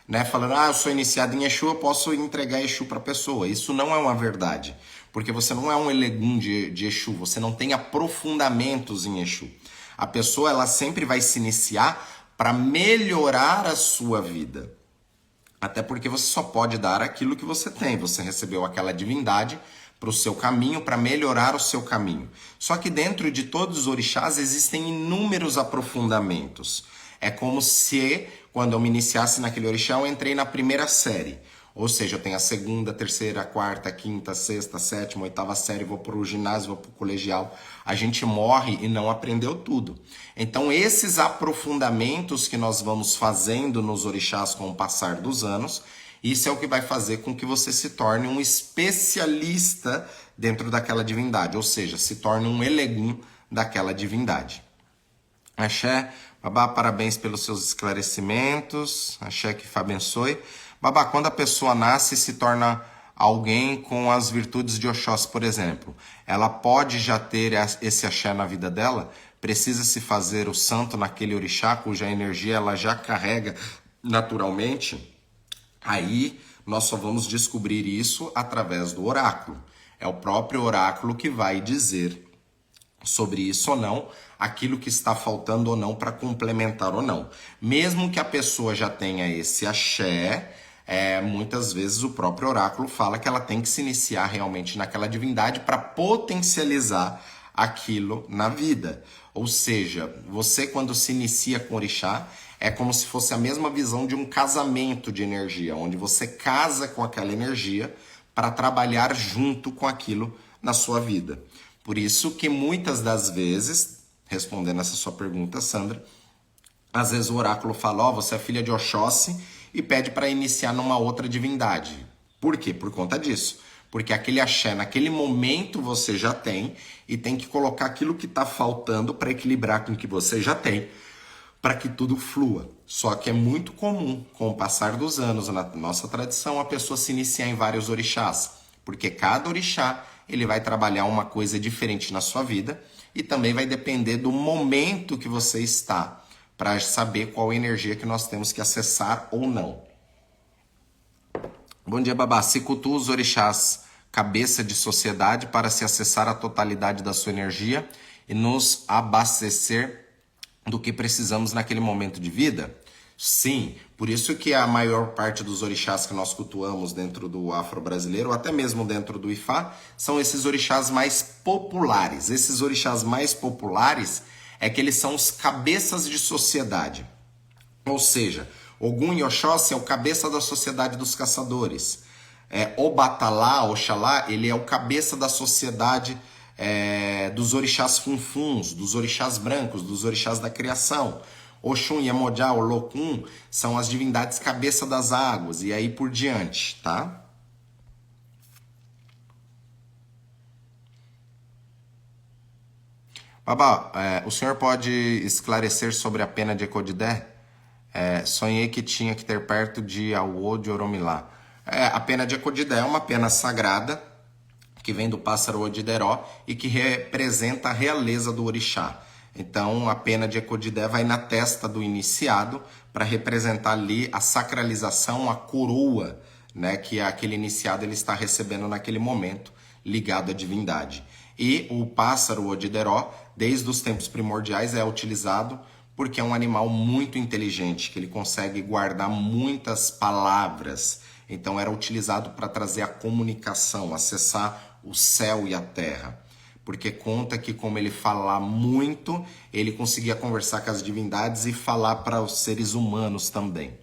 né? Falando, eu sou iniciado em Exu, eu posso entregar Exu para a pessoa. Isso não é uma verdade, porque você não é um Elegum de Exu, você não tem aprofundamentos em Exu. A pessoa ela sempre vai se iniciar para melhorar a sua vida, até porque você só pode dar aquilo que você tem. Você recebeu aquela divindade para o seu caminho, para melhorar o seu caminho. Só que dentro de todos os orixás existem inúmeros aprofundamentos. É como se, quando eu me iniciasse naquele orixá, eu entrei na primeira série. Ou seja, eu tenho a segunda, terceira, quarta, quinta, sexta, sétima, oitava série, vou pro ginásio, vou pro colegial. A gente morre e não aprendeu tudo. Então, esses aprofundamentos que nós vamos fazendo nos orixás com o passar dos anos, isso é o que vai fazer com que você se torne um especialista dentro daquela divindade, ou seja, se torne um elegum daquela divindade. Axé, Babá, parabéns pelos seus esclarecimentos. Axé, que Fá abençoe. Babá, quando a pessoa nasce e se torna alguém com as virtudes de Oxóssi, por exemplo, ela pode já ter esse axé na vida dela? Precisa se fazer o santo naquele orixá, cuja energia ela já carrega naturalmente? Aí nós só vamos descobrir isso através do oráculo. É o próprio oráculo que vai dizer sobre isso ou não, aquilo que está faltando ou não para complementar ou não. Mesmo que a pessoa já tenha esse axé, muitas vezes o próprio oráculo fala que ela tem que se iniciar realmente naquela divindade para potencializar aquilo na vida. Ou seja, você quando se inicia com orixá, é como se fosse a mesma visão de um casamento de energia, onde você casa com aquela energia para trabalhar junto com aquilo na sua vida. Por isso que muitas das vezes, respondendo essa sua pergunta, Sandra, às vezes o oráculo fala, você é filha de Oxóssi e pede para iniciar numa outra divindade. Por quê? Por conta disso. Porque aquele axé, naquele momento você já tem e tem que colocar aquilo que está faltando para equilibrar com o que você já tem, para que tudo flua. Só que é muito comum, com o passar dos anos, na nossa tradição, a pessoa se iniciar em vários orixás, porque cada orixá ele vai trabalhar uma coisa diferente na sua vida e também vai depender do momento que você está, para saber qual energia que nós temos que acessar ou não. Bom dia, Babá. Se cultua os orixás cabeça de sociedade para se acessar a totalidade da sua energia e nos abastecer do que precisamos naquele momento de vida? Sim, por isso que a maior parte dos orixás que nós cultuamos dentro do afro-brasileiro, ou até mesmo dentro do Ifá, são esses orixás mais populares. Esses orixás mais populares é que eles são os cabeças de sociedade. Ou seja, Ogum e Oxóssi é o cabeça da sociedade dos caçadores. Obatalá, Oxalá, ele é o cabeça da sociedade dos orixás funfuns, dos orixás brancos, dos orixás da criação. Oxum, Iemoja, Olokun são as divindades cabeça das águas e aí por diante, tá? Babá, o senhor pode esclarecer sobre a pena de Ekodidé? Sonhei que tinha que ter perto de Awo de Oromilá. A pena de Ekodidé é uma pena sagrada que vem do pássaro Odideró e que representa a realeza do orixá. Então, a pena de Ekodidé vai na testa do iniciado para representar ali a sacralização, a coroa, né, que aquele iniciado ele está recebendo naquele momento, ligado à divindade. E o pássaro Odideró, desde os tempos primordiais, é utilizado porque é um animal muito inteligente, que ele consegue guardar muitas palavras. Então, era utilizado para trazer a comunicação, acessar o céu e a terra. Porque conta que como ele fala muito, ele conseguia conversar com as divindades e falar para os seres humanos também.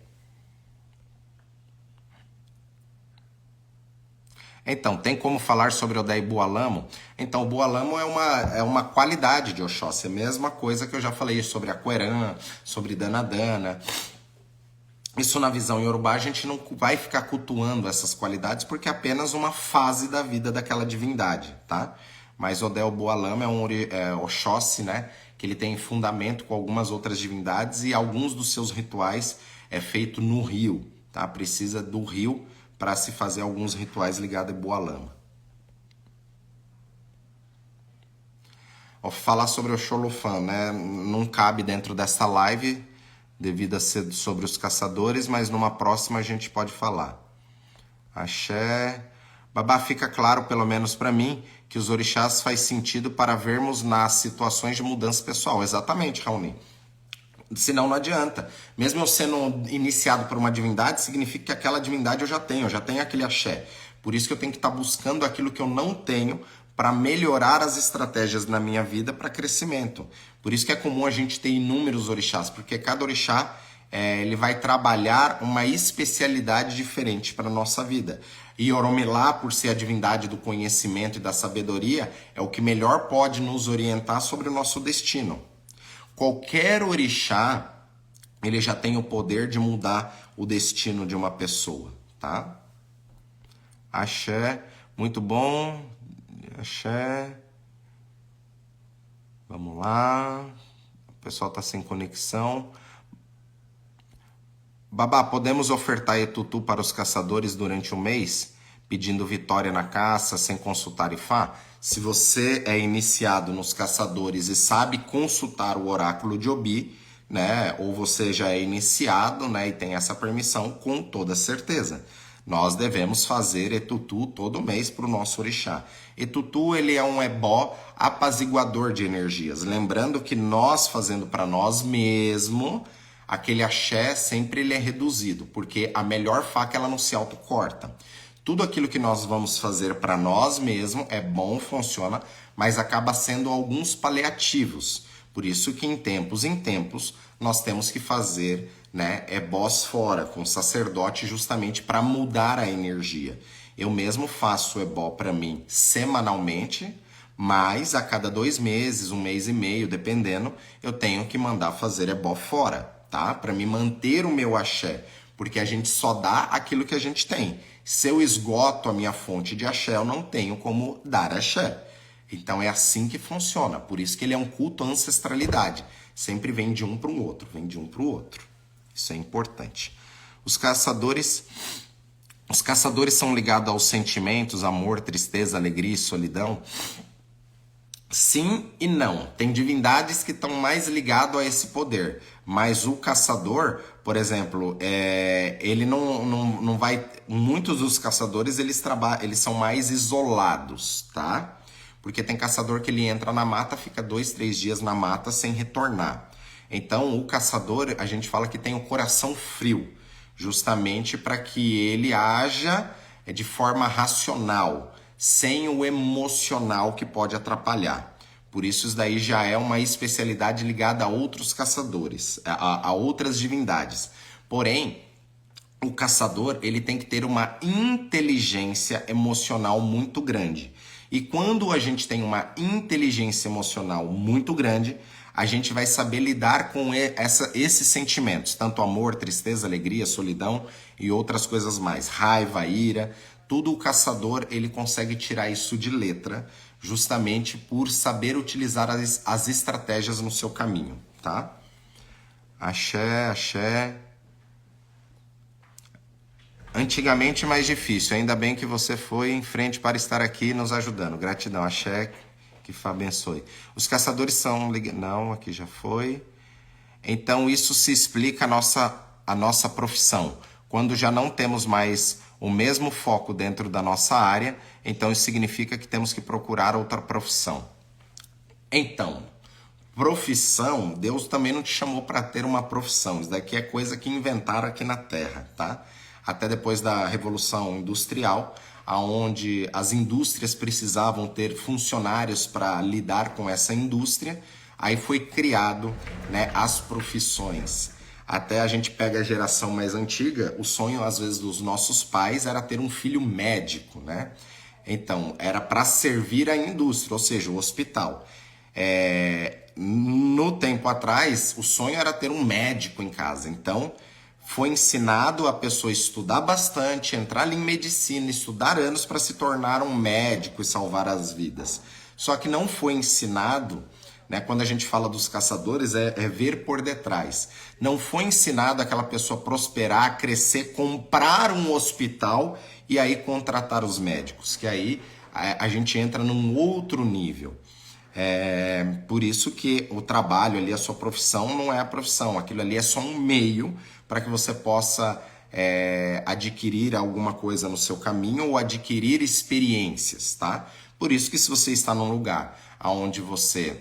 Então, tem como falar sobre Odé e Bualamo? Então, o Bualamo é uma qualidade de Oxóssi, é a mesma coisa que eu já falei sobre Aquerã, sobre Danadana. Isso na visão Yorubá, a gente não vai ficar cultuando essas qualidades porque é apenas uma fase da vida daquela divindade, tá? Mas Odé ou Bualamo é um Oxóssi, né? Que ele tem fundamento com algumas outras divindades e alguns dos seus rituais é feito no rio, tá? Precisa do rio para se fazer alguns rituais ligados a Bualamo. Falar sobre o Xolofã, né? Não cabe dentro dessa live devido a ser sobre os caçadores, mas numa próxima a gente pode falar. Axé. Babá, fica claro, pelo menos para mim, que os orixás faz sentido para vermos nas situações de mudança pessoal. Exatamente, Raoni. Senão não adianta. Mesmo eu sendo iniciado por uma divindade, significa que aquela divindade eu já tenho aquele axé. Por isso que eu tenho que estar buscando aquilo que eu não tenho para melhorar as estratégias na minha vida para crescimento. Por isso que é comum a gente ter inúmeros orixás, porque cada orixá ele vai trabalhar uma especialidade diferente para a nossa vida. E Oromilá, por ser a divindade do conhecimento e da sabedoria, é o que melhor pode nos orientar sobre o nosso destino. Qualquer orixá, ele já tem o poder de mudar o destino de uma pessoa, tá? Axé, muito bom. Axé. Vamos lá. O pessoal tá sem conexão. Babá, podemos ofertar Etutu para os caçadores durante um mês, pedindo vitória na caça, sem consultar Ifá? Se você é iniciado nos caçadores e sabe consultar o oráculo de Obi, né, ou você já é iniciado, né, e tem essa permissão, com toda certeza. Nós devemos fazer Etutu todo mês para o nosso orixá. Etutu, ele é um ebó apaziguador de energias. Lembrando que nós fazendo para nós mesmo, aquele axé sempre ele é reduzido, porque a melhor faca ela não se autocorta. Tudo aquilo que nós vamos fazer para nós mesmos é bom, funciona, mas acaba sendo alguns paliativos. Por isso que em tempos nós temos que fazer, né, ebós fora, com sacerdote, justamente para mudar a energia. Eu mesmo faço ebó para mim semanalmente, mas a cada 2 meses, 1 mês e meio, dependendo, eu tenho que mandar fazer ebó fora, tá? Para me manter o meu axé, porque a gente só dá aquilo que a gente tem. Se eu esgoto a minha fonte de axé, eu não tenho como dar axé. Então é assim que funciona. Por isso que ele é um culto à ancestralidade. Sempre vem de um para o outro, vem de um para o outro. Isso é importante. Os caçadores são ligados aos sentimentos, amor, tristeza, alegria e solidão? Sim e não. Tem divindades que estão mais ligados a esse poder. Mas o caçador, por exemplo, ele não vai... Muitos dos caçadores, eles são mais isolados, tá? Porque tem caçador que ele entra na mata, fica 2, 3 dias na mata sem retornar. Então, o caçador, a gente fala que tem o coração frio, justamente para que ele haja de forma racional, sem o emocional que pode atrapalhar. Por isso, isso daí já é uma especialidade ligada a outros caçadores, a outras divindades. Porém, o caçador ele tem que ter uma inteligência emocional muito grande. E quando a gente tem uma inteligência emocional muito grande, a gente vai saber lidar com esses sentimentos, tanto amor, tristeza, alegria, solidão e outras coisas mais, raiva, ira, tudo o caçador ele consegue tirar isso de letra, justamente por saber utilizar as estratégias no seu caminho, tá? Axé, axé. Antigamente mais difícil, ainda bem que você foi em frente para estar aqui nos ajudando. Gratidão, axé, que Fá abençoe. Os caçadores são... Não, aqui já foi. Então isso se explica a nossa profissão. Quando já não temos mais o mesmo foco dentro da nossa área, então isso significa que temos que procurar outra profissão. Então, profissão, Deus também não te chamou para ter uma profissão. Isso daqui é coisa que inventaram aqui na Terra, tá? Até depois da Revolução Industrial, onde as indústrias precisavam ter funcionários para lidar com essa indústria, aí foi criado, né, as profissões. Até a gente pega a geração mais antiga, o sonho às vezes dos nossos pais era ter um filho médico, né? Então, era para servir a indústria, ou seja, o hospital. No tempo atrás, o sonho era ter um médico em casa. Então, foi ensinado a pessoa estudar bastante, entrar ali em medicina, estudar anos para se tornar um médico e salvar as vidas. Só que não foi ensinado, né, quando a gente fala dos caçadores, é ver por detrás. Não foi ensinado aquela pessoa prosperar, crescer, comprar um hospital e aí contratar os médicos, que aí a gente entra num outro nível. Por isso que o trabalho ali, a sua profissão não é a profissão, aquilo ali é só um meio para que você possa adquirir alguma coisa no seu caminho ou adquirir experiências, tá? Por isso que se você está num lugar onde você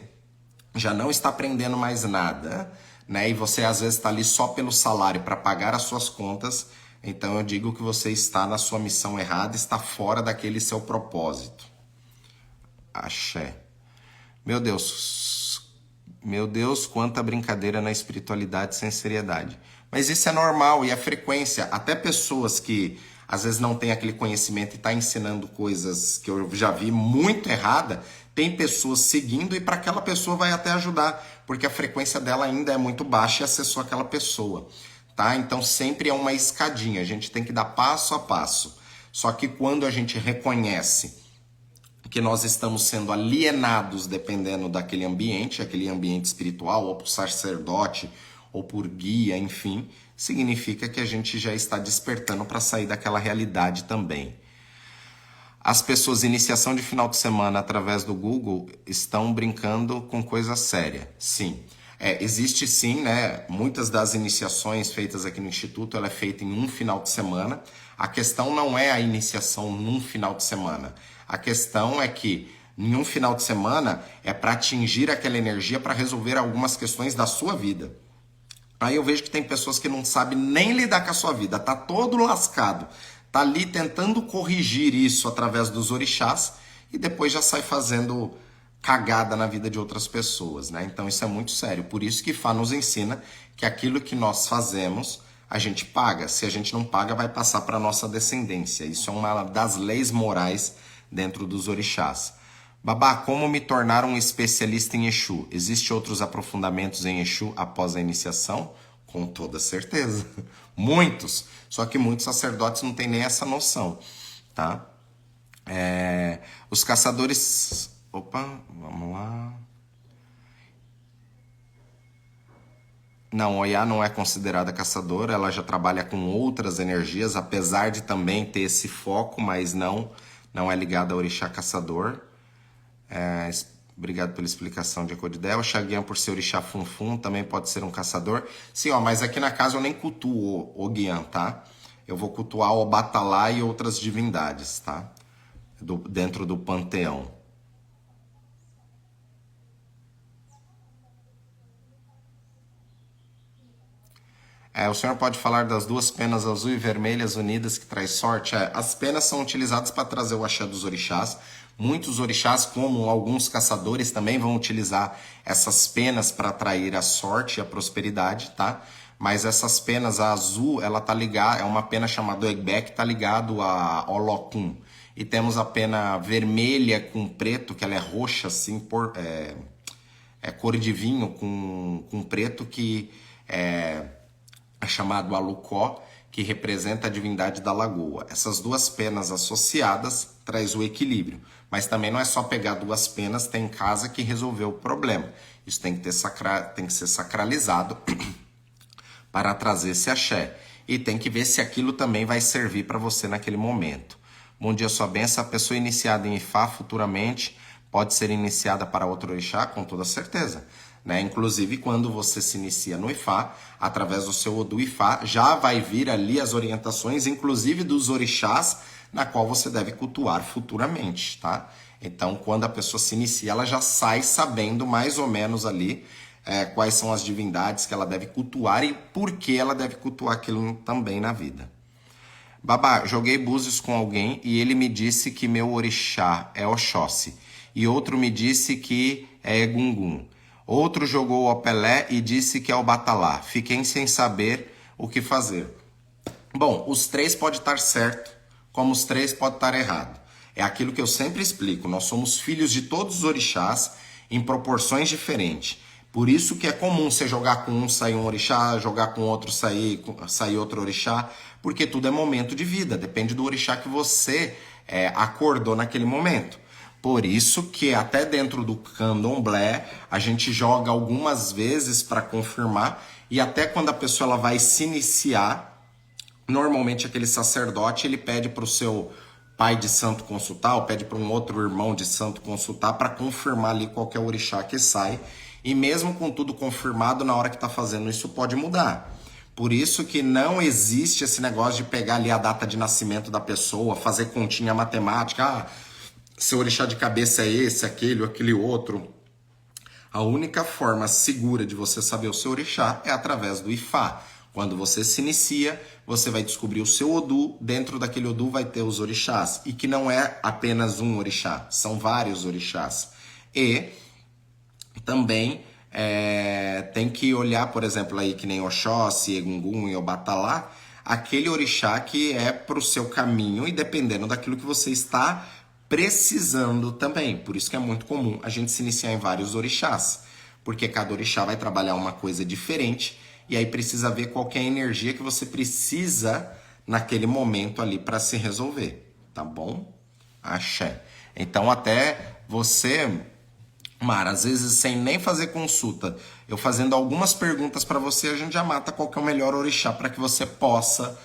já não está aprendendo mais nada, né, e você às vezes está ali só pelo salário para pagar as suas contas, então eu digo que você está na sua missão errada, está fora daquele seu propósito. Axé. Meu Deus, quanta brincadeira na espiritualidade sem seriedade. Mas isso é normal e é frequência. Até pessoas que às vezes não têm aquele conhecimento e está ensinando coisas que eu já vi muito errada, tem pessoas seguindo e para aquela pessoa vai até ajudar, porque a frequência dela ainda é muito baixa e acessou aquela pessoa. Tá? Então sempre é uma escadinha, a gente tem que dar passo a passo. Só que quando a gente reconhece que nós estamos sendo alienados dependendo daquele ambiente, aquele ambiente espiritual, ou por sacerdote, ou por guia, enfim, significa que a gente já está despertando para sair daquela realidade também. As pessoas, iniciação de final de semana através do Google, estão brincando com coisa séria. Sim. Existe sim, né? Muitas das iniciações feitas aqui no Instituto, ela é feita em um final de semana. A questão não é a iniciação num final de semana. A questão é que em um final de semana é para atingir aquela energia para resolver algumas questões da sua vida. Aí eu vejo que tem pessoas que não sabem nem lidar com a sua vida, tá todo lascado. Tá ali tentando corrigir isso através dos orixás e depois já sai fazendo cagada na vida de outras pessoas, né? Então isso é muito sério. Por isso que Fá nos ensina que aquilo que nós fazemos, a gente paga. Se a gente não paga, vai passar para nossa descendência. Isso é uma das leis morais dentro dos orixás. Babá, como me tornar um especialista em Exu? Existem outros aprofundamentos em Exu após a iniciação? Com toda certeza. Muitos. Só que muitos sacerdotes não têm nem essa noção, tá? Os caçadores... Opa, vamos lá. Não, Oiá não é considerada caçadora, ela já trabalha com outras energias, apesar de também ter esse foco, mas não é ligada ao orixá caçador. Obrigado pela explicação de Acodidel. O Xaguian, por ser orixá funfun, também pode ser um caçador. Sim, ó, mas aqui na casa eu nem cultuo o Guian, tá? Eu vou cultuar o Batalá e outras divindades, tá? Dentro do panteão. O senhor pode falar das duas penas azul e vermelhas unidas que traz sorte? As penas são utilizadas para trazer o axé dos orixás. Muitos orixás, como alguns caçadores, também vão utilizar essas penas para atrair a sorte e a prosperidade, tá? Mas essas penas, a azul, ela tá ligada, é uma pena chamada Ogbek, que tá ligado a Olokun. E temos a pena vermelha com preto, que ela é roxa, assim, cor de vinho com preto, que é chamado Alucó, que representa a divindade da lagoa. Essas duas penas associadas traz o equilíbrio. Mas também não é só pegar duas penas, tem casa que resolveu o problema. Isso tem que ser sacralizado para trazer esse axé. E tem que ver se aquilo também vai servir para você naquele momento. Bom dia, sua bênção. A pessoa iniciada em Ifá futuramente pode ser iniciada para outro orixá? Com toda certeza. Né? Inclusive, quando você se inicia no Ifá, através do seu Odu Ifá, já vai vir ali as orientações, inclusive dos orixás, na qual você deve cultuar futuramente, tá? Então, quando a pessoa se inicia, ela já sai sabendo mais ou menos ali quais são as divindades que ela deve cultuar e por que ela deve cultuar aquilo também na vida. Babá, joguei búzios com alguém e ele me disse que meu orixá é Oxóssi e outro me disse que é Egungun. Outro jogou o Opelé e disse que é o Batalá. Fiquei sem saber o que fazer. Bom, os três podem estar certo, como os três podem estar errado. É aquilo que eu sempre explico. Nós somos filhos de todos os orixás em proporções diferentes. Por isso que é comum você jogar com um, sair um orixá, jogar com outro, sair outro orixá, porque tudo é momento de vida. Depende do orixá que você acordou naquele momento. Por isso que até dentro do candomblé a gente joga algumas vezes para confirmar e até quando a pessoa ela vai se iniciar, normalmente aquele sacerdote ele pede para o seu pai de santo consultar ou pede para um outro irmão de santo consultar para confirmar ali qual que é o orixá que sai. E mesmo com tudo confirmado, na hora que está fazendo isso pode mudar. Por isso que não existe esse negócio de pegar ali a data de nascimento da pessoa, fazer continha matemática, seu orixá de cabeça é esse, aquele outro. A única forma segura de você saber o seu orixá é através do Ifá. Quando você se inicia, você vai descobrir o seu Odu. Dentro daquele Odu vai ter os orixás. E que não é apenas um orixá, são vários orixás. E também tem que olhar, por exemplo, aí que nem Oxóssi, Egungun e Obatalá, aquele orixá que é pro seu caminho e dependendo daquilo que você está precisando também. Por isso que é muito comum a gente se iniciar em vários orixás, porque cada orixá vai trabalhar uma coisa diferente e aí precisa ver qual que é a energia que você precisa naquele momento ali para se resolver, tá bom? Axé. Então até você, Mara, às vezes sem nem fazer consulta, eu fazendo algumas perguntas para você, a gente já mata qual que é o melhor orixá para que você possa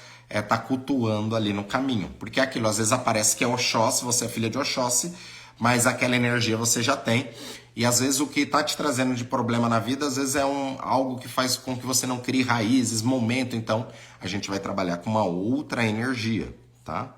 tá cultuando ali no caminho. Porque é aquilo, às vezes aparece que é Oxóssi, você é filha de Oxóssi, mas aquela energia você já tem. E às vezes o que está te trazendo de problema na vida, às vezes é algo que faz com que você não crie raízes, momento. Então a gente vai trabalhar com uma outra energia, tá?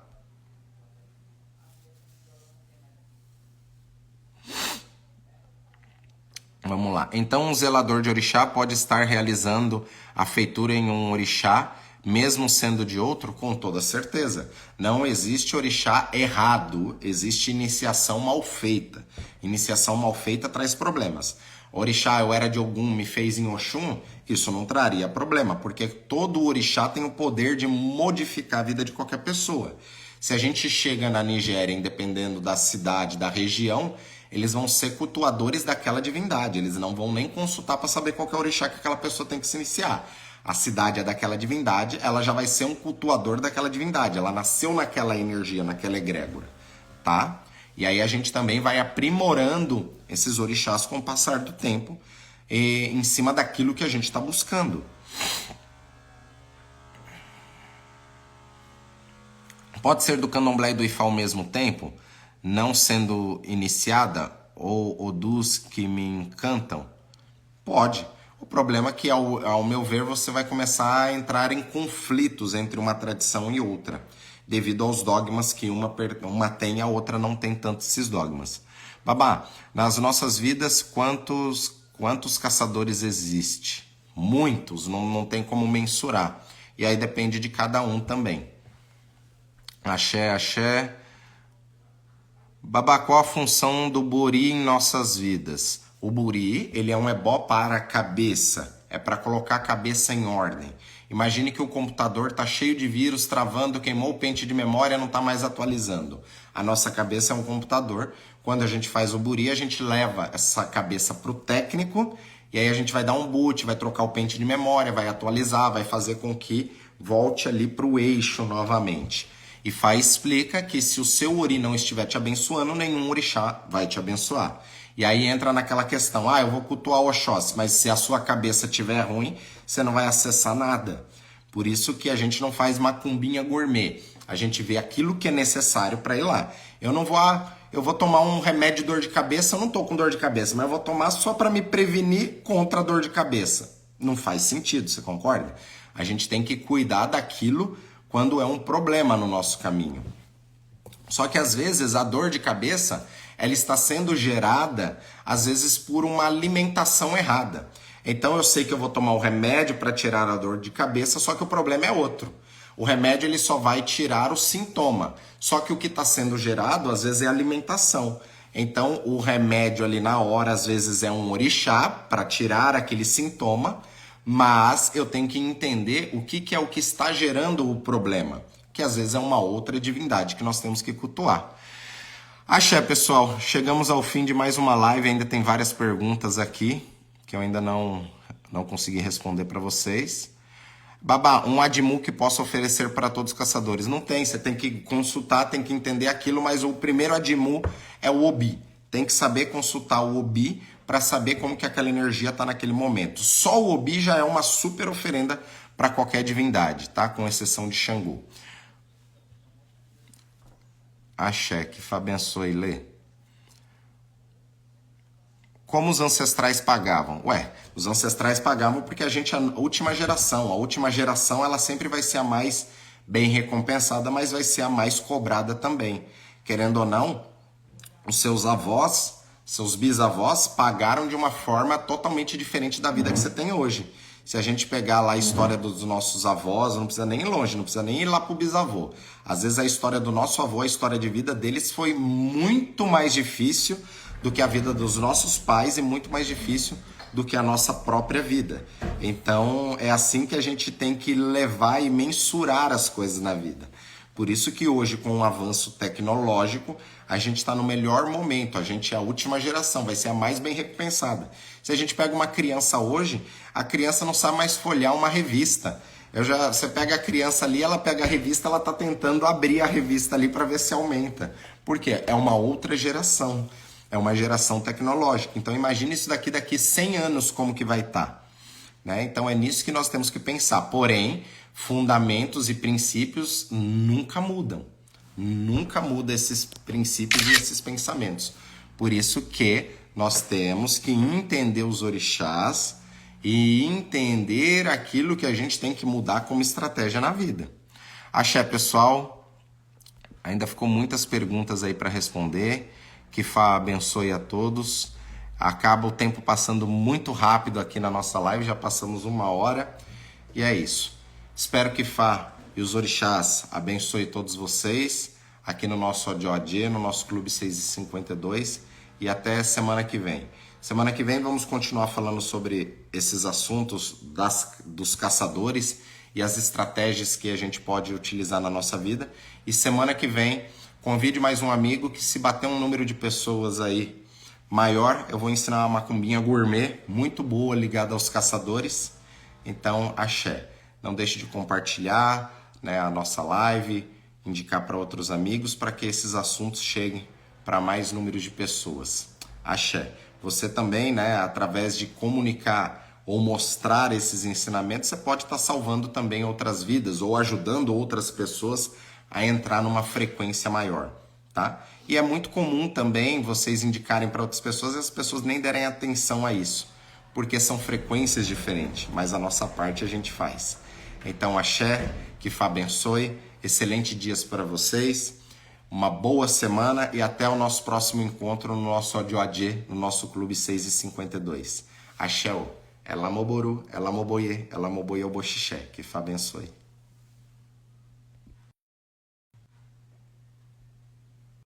Vamos lá. Então, um zelador de orixá pode estar realizando a feitura em um orixá, mesmo sendo de outro? Com toda certeza. Não existe orixá errado, existe iniciação mal feita. Iniciação mal feita traz problemas. Orixá, eu era de Ogum, me fez em Oxum, isso não traria problema, porque todo orixá tem o poder de modificar a vida de qualquer pessoa. Se a gente chega na Nigéria, independendo da cidade, da região, eles vão ser cultuadores daquela divindade. Eles não vão nem consultar para saber qual que é o orixá que aquela pessoa tem que se iniciar. A cidade é daquela divindade, ela já vai ser um cultuador daquela divindade. Ela nasceu naquela energia, naquela egrégora, tá? E aí a gente também vai aprimorando esses orixás com o passar do tempo, em cima daquilo que a gente está buscando. Pode ser do candomblé e do ifá ao mesmo tempo, não sendo iniciada, ou dos que me encantam? Pode. O problema é que, ao meu ver, você vai começar a entrar em conflitos entre uma tradição e outra, devido aos dogmas que uma tem e a outra não tem tanto esses dogmas. Babá, nas nossas vidas, quantos caçadores existe? Muitos, não tem como mensurar. E aí depende de cada um também. Axé, axé. Babá, qual a função do buri em nossas vidas? O buri, ele é um ebó para a cabeça. É para colocar a cabeça em ordem. Imagine que o computador está cheio de vírus, travando, queimou o pente de memória, não está mais atualizando. A nossa cabeça é um computador. Quando a gente faz o buri, a gente leva essa cabeça para o técnico e aí a gente vai dar um boot, vai trocar o pente de memória, vai atualizar, vai fazer com que volte ali para o eixo novamente. E Fá explica que se o seu ori não estiver te abençoando, nenhum orixá vai te abençoar. E aí entra naquela questão, eu vou cultuar o Oxóssi, mas se a sua cabeça estiver ruim, você não vai acessar nada. Por isso que a gente não faz macumbinha gourmet. A gente vê aquilo que é necessário para ir lá. Eu vou tomar um remédio de dor de cabeça, eu não estou com dor de cabeça, mas eu vou tomar só para me prevenir contra a dor de cabeça. Não faz sentido, você concorda? A gente tem que cuidar daquilo quando é um problema no nosso caminho. Só que às vezes a dor de cabeça, ela está sendo gerada, às vezes, por uma alimentação errada. Então eu sei que eu vou tomar o remédio para tirar a dor de cabeça, só que o problema é outro. O remédio ele só vai tirar o sintoma. Só que o que está sendo gerado, às vezes, é alimentação. Então o remédio ali na hora, às vezes, é um orixá para tirar aquele sintoma, mas eu tenho que entender o que é o que está gerando o problema, que às vezes é uma outra divindade que nós temos que cultuar. Axé, pessoal, chegamos ao fim de mais uma live, ainda tem várias perguntas aqui, que eu ainda não consegui responder para vocês. Babá, um Adimu que possa oferecer para todos os caçadores? Não tem, você tem que consultar, tem que entender aquilo, mas o primeiro Adimu é o Obi. Tem que saber consultar o Obi para saber como que aquela energia está naquele momento. Só o Obi já é uma super oferenda para qualquer divindade, tá? Com exceção de Xangô. Axé, que Fá abençoe, Lê. Como os ancestrais pagavam? Os ancestrais pagavam porque a última geração ela sempre vai ser a mais bem recompensada, mas vai ser a mais cobrada também. Querendo ou não, os seus avós, seus bisavós pagaram de uma forma totalmente diferente da vida que você tem hoje. Se a gente pegar lá a história dos nossos avós, não precisa nem ir longe, não precisa nem ir lá pro bisavô. Às vezes a história do nosso avô, a história de vida deles foi muito mais difícil do que a vida dos nossos pais e muito mais difícil do que a nossa própria vida. Então é assim que a gente tem que levar e mensurar as coisas na vida. Por isso que hoje, com o avanço tecnológico, a gente está no melhor momento. A gente é a última geração, vai ser a mais bem recompensada. Se a gente pega uma criança hoje, a criança não sabe mais folhear uma revista. Você pega a criança ali, ela pega a revista, ela está tentando abrir a revista ali para ver se aumenta. Por quê? É uma outra geração. É uma geração tecnológica. Então imagine isso daqui 100 anos como que vai estar. Né? Então é nisso que nós temos que pensar. Porém, fundamentos e princípios nunca mudam. Nunca muda esses princípios e esses pensamentos. Por isso que nós temos que entender os orixás e entender aquilo que a gente tem que mudar como estratégia na vida. Axé, pessoal. Ainda ficou muitas perguntas aí para responder. Que Fá abençoe a todos. Acaba o tempo passando muito rápido aqui na nossa live. Já passamos 1 hora. E é isso. Espero que Fá e os orixás abençoe todos vocês aqui no nosso Odiodê, no nosso Clube 652. E até semana que vem. Semana que vem vamos continuar falando sobre esses assuntos dos caçadores e as estratégias que a gente pode utilizar na nossa vida. E semana que vem, convide mais um amigo que, se bater um número de pessoas aí maior, eu vou ensinar uma macumbinha gourmet muito boa ligada aos caçadores. Então, axé. Não deixe de compartilhar, né, a nossa live, indicar para outros amigos para que esses assuntos cheguem para mais número de pessoas. Axé. Você também, né, através de comunicar ou mostrar esses ensinamentos, você pode estar salvando também outras vidas ou ajudando outras pessoas a entrar numa frequência maior, tá? E é muito comum também vocês indicarem para outras pessoas e as pessoas nem derem atenção a isso, porque são frequências diferentes, mas a nossa parte a gente faz. Então, axé, que Fá abençoe, excelente dias para vocês. Uma boa semana e até o nosso próximo encontro no nosso Odiodê, no nosso Clube 652. Axé, Ela Moboru, Ela Moboye, Ela Moboye Oboxixé. Que Fá abençoe.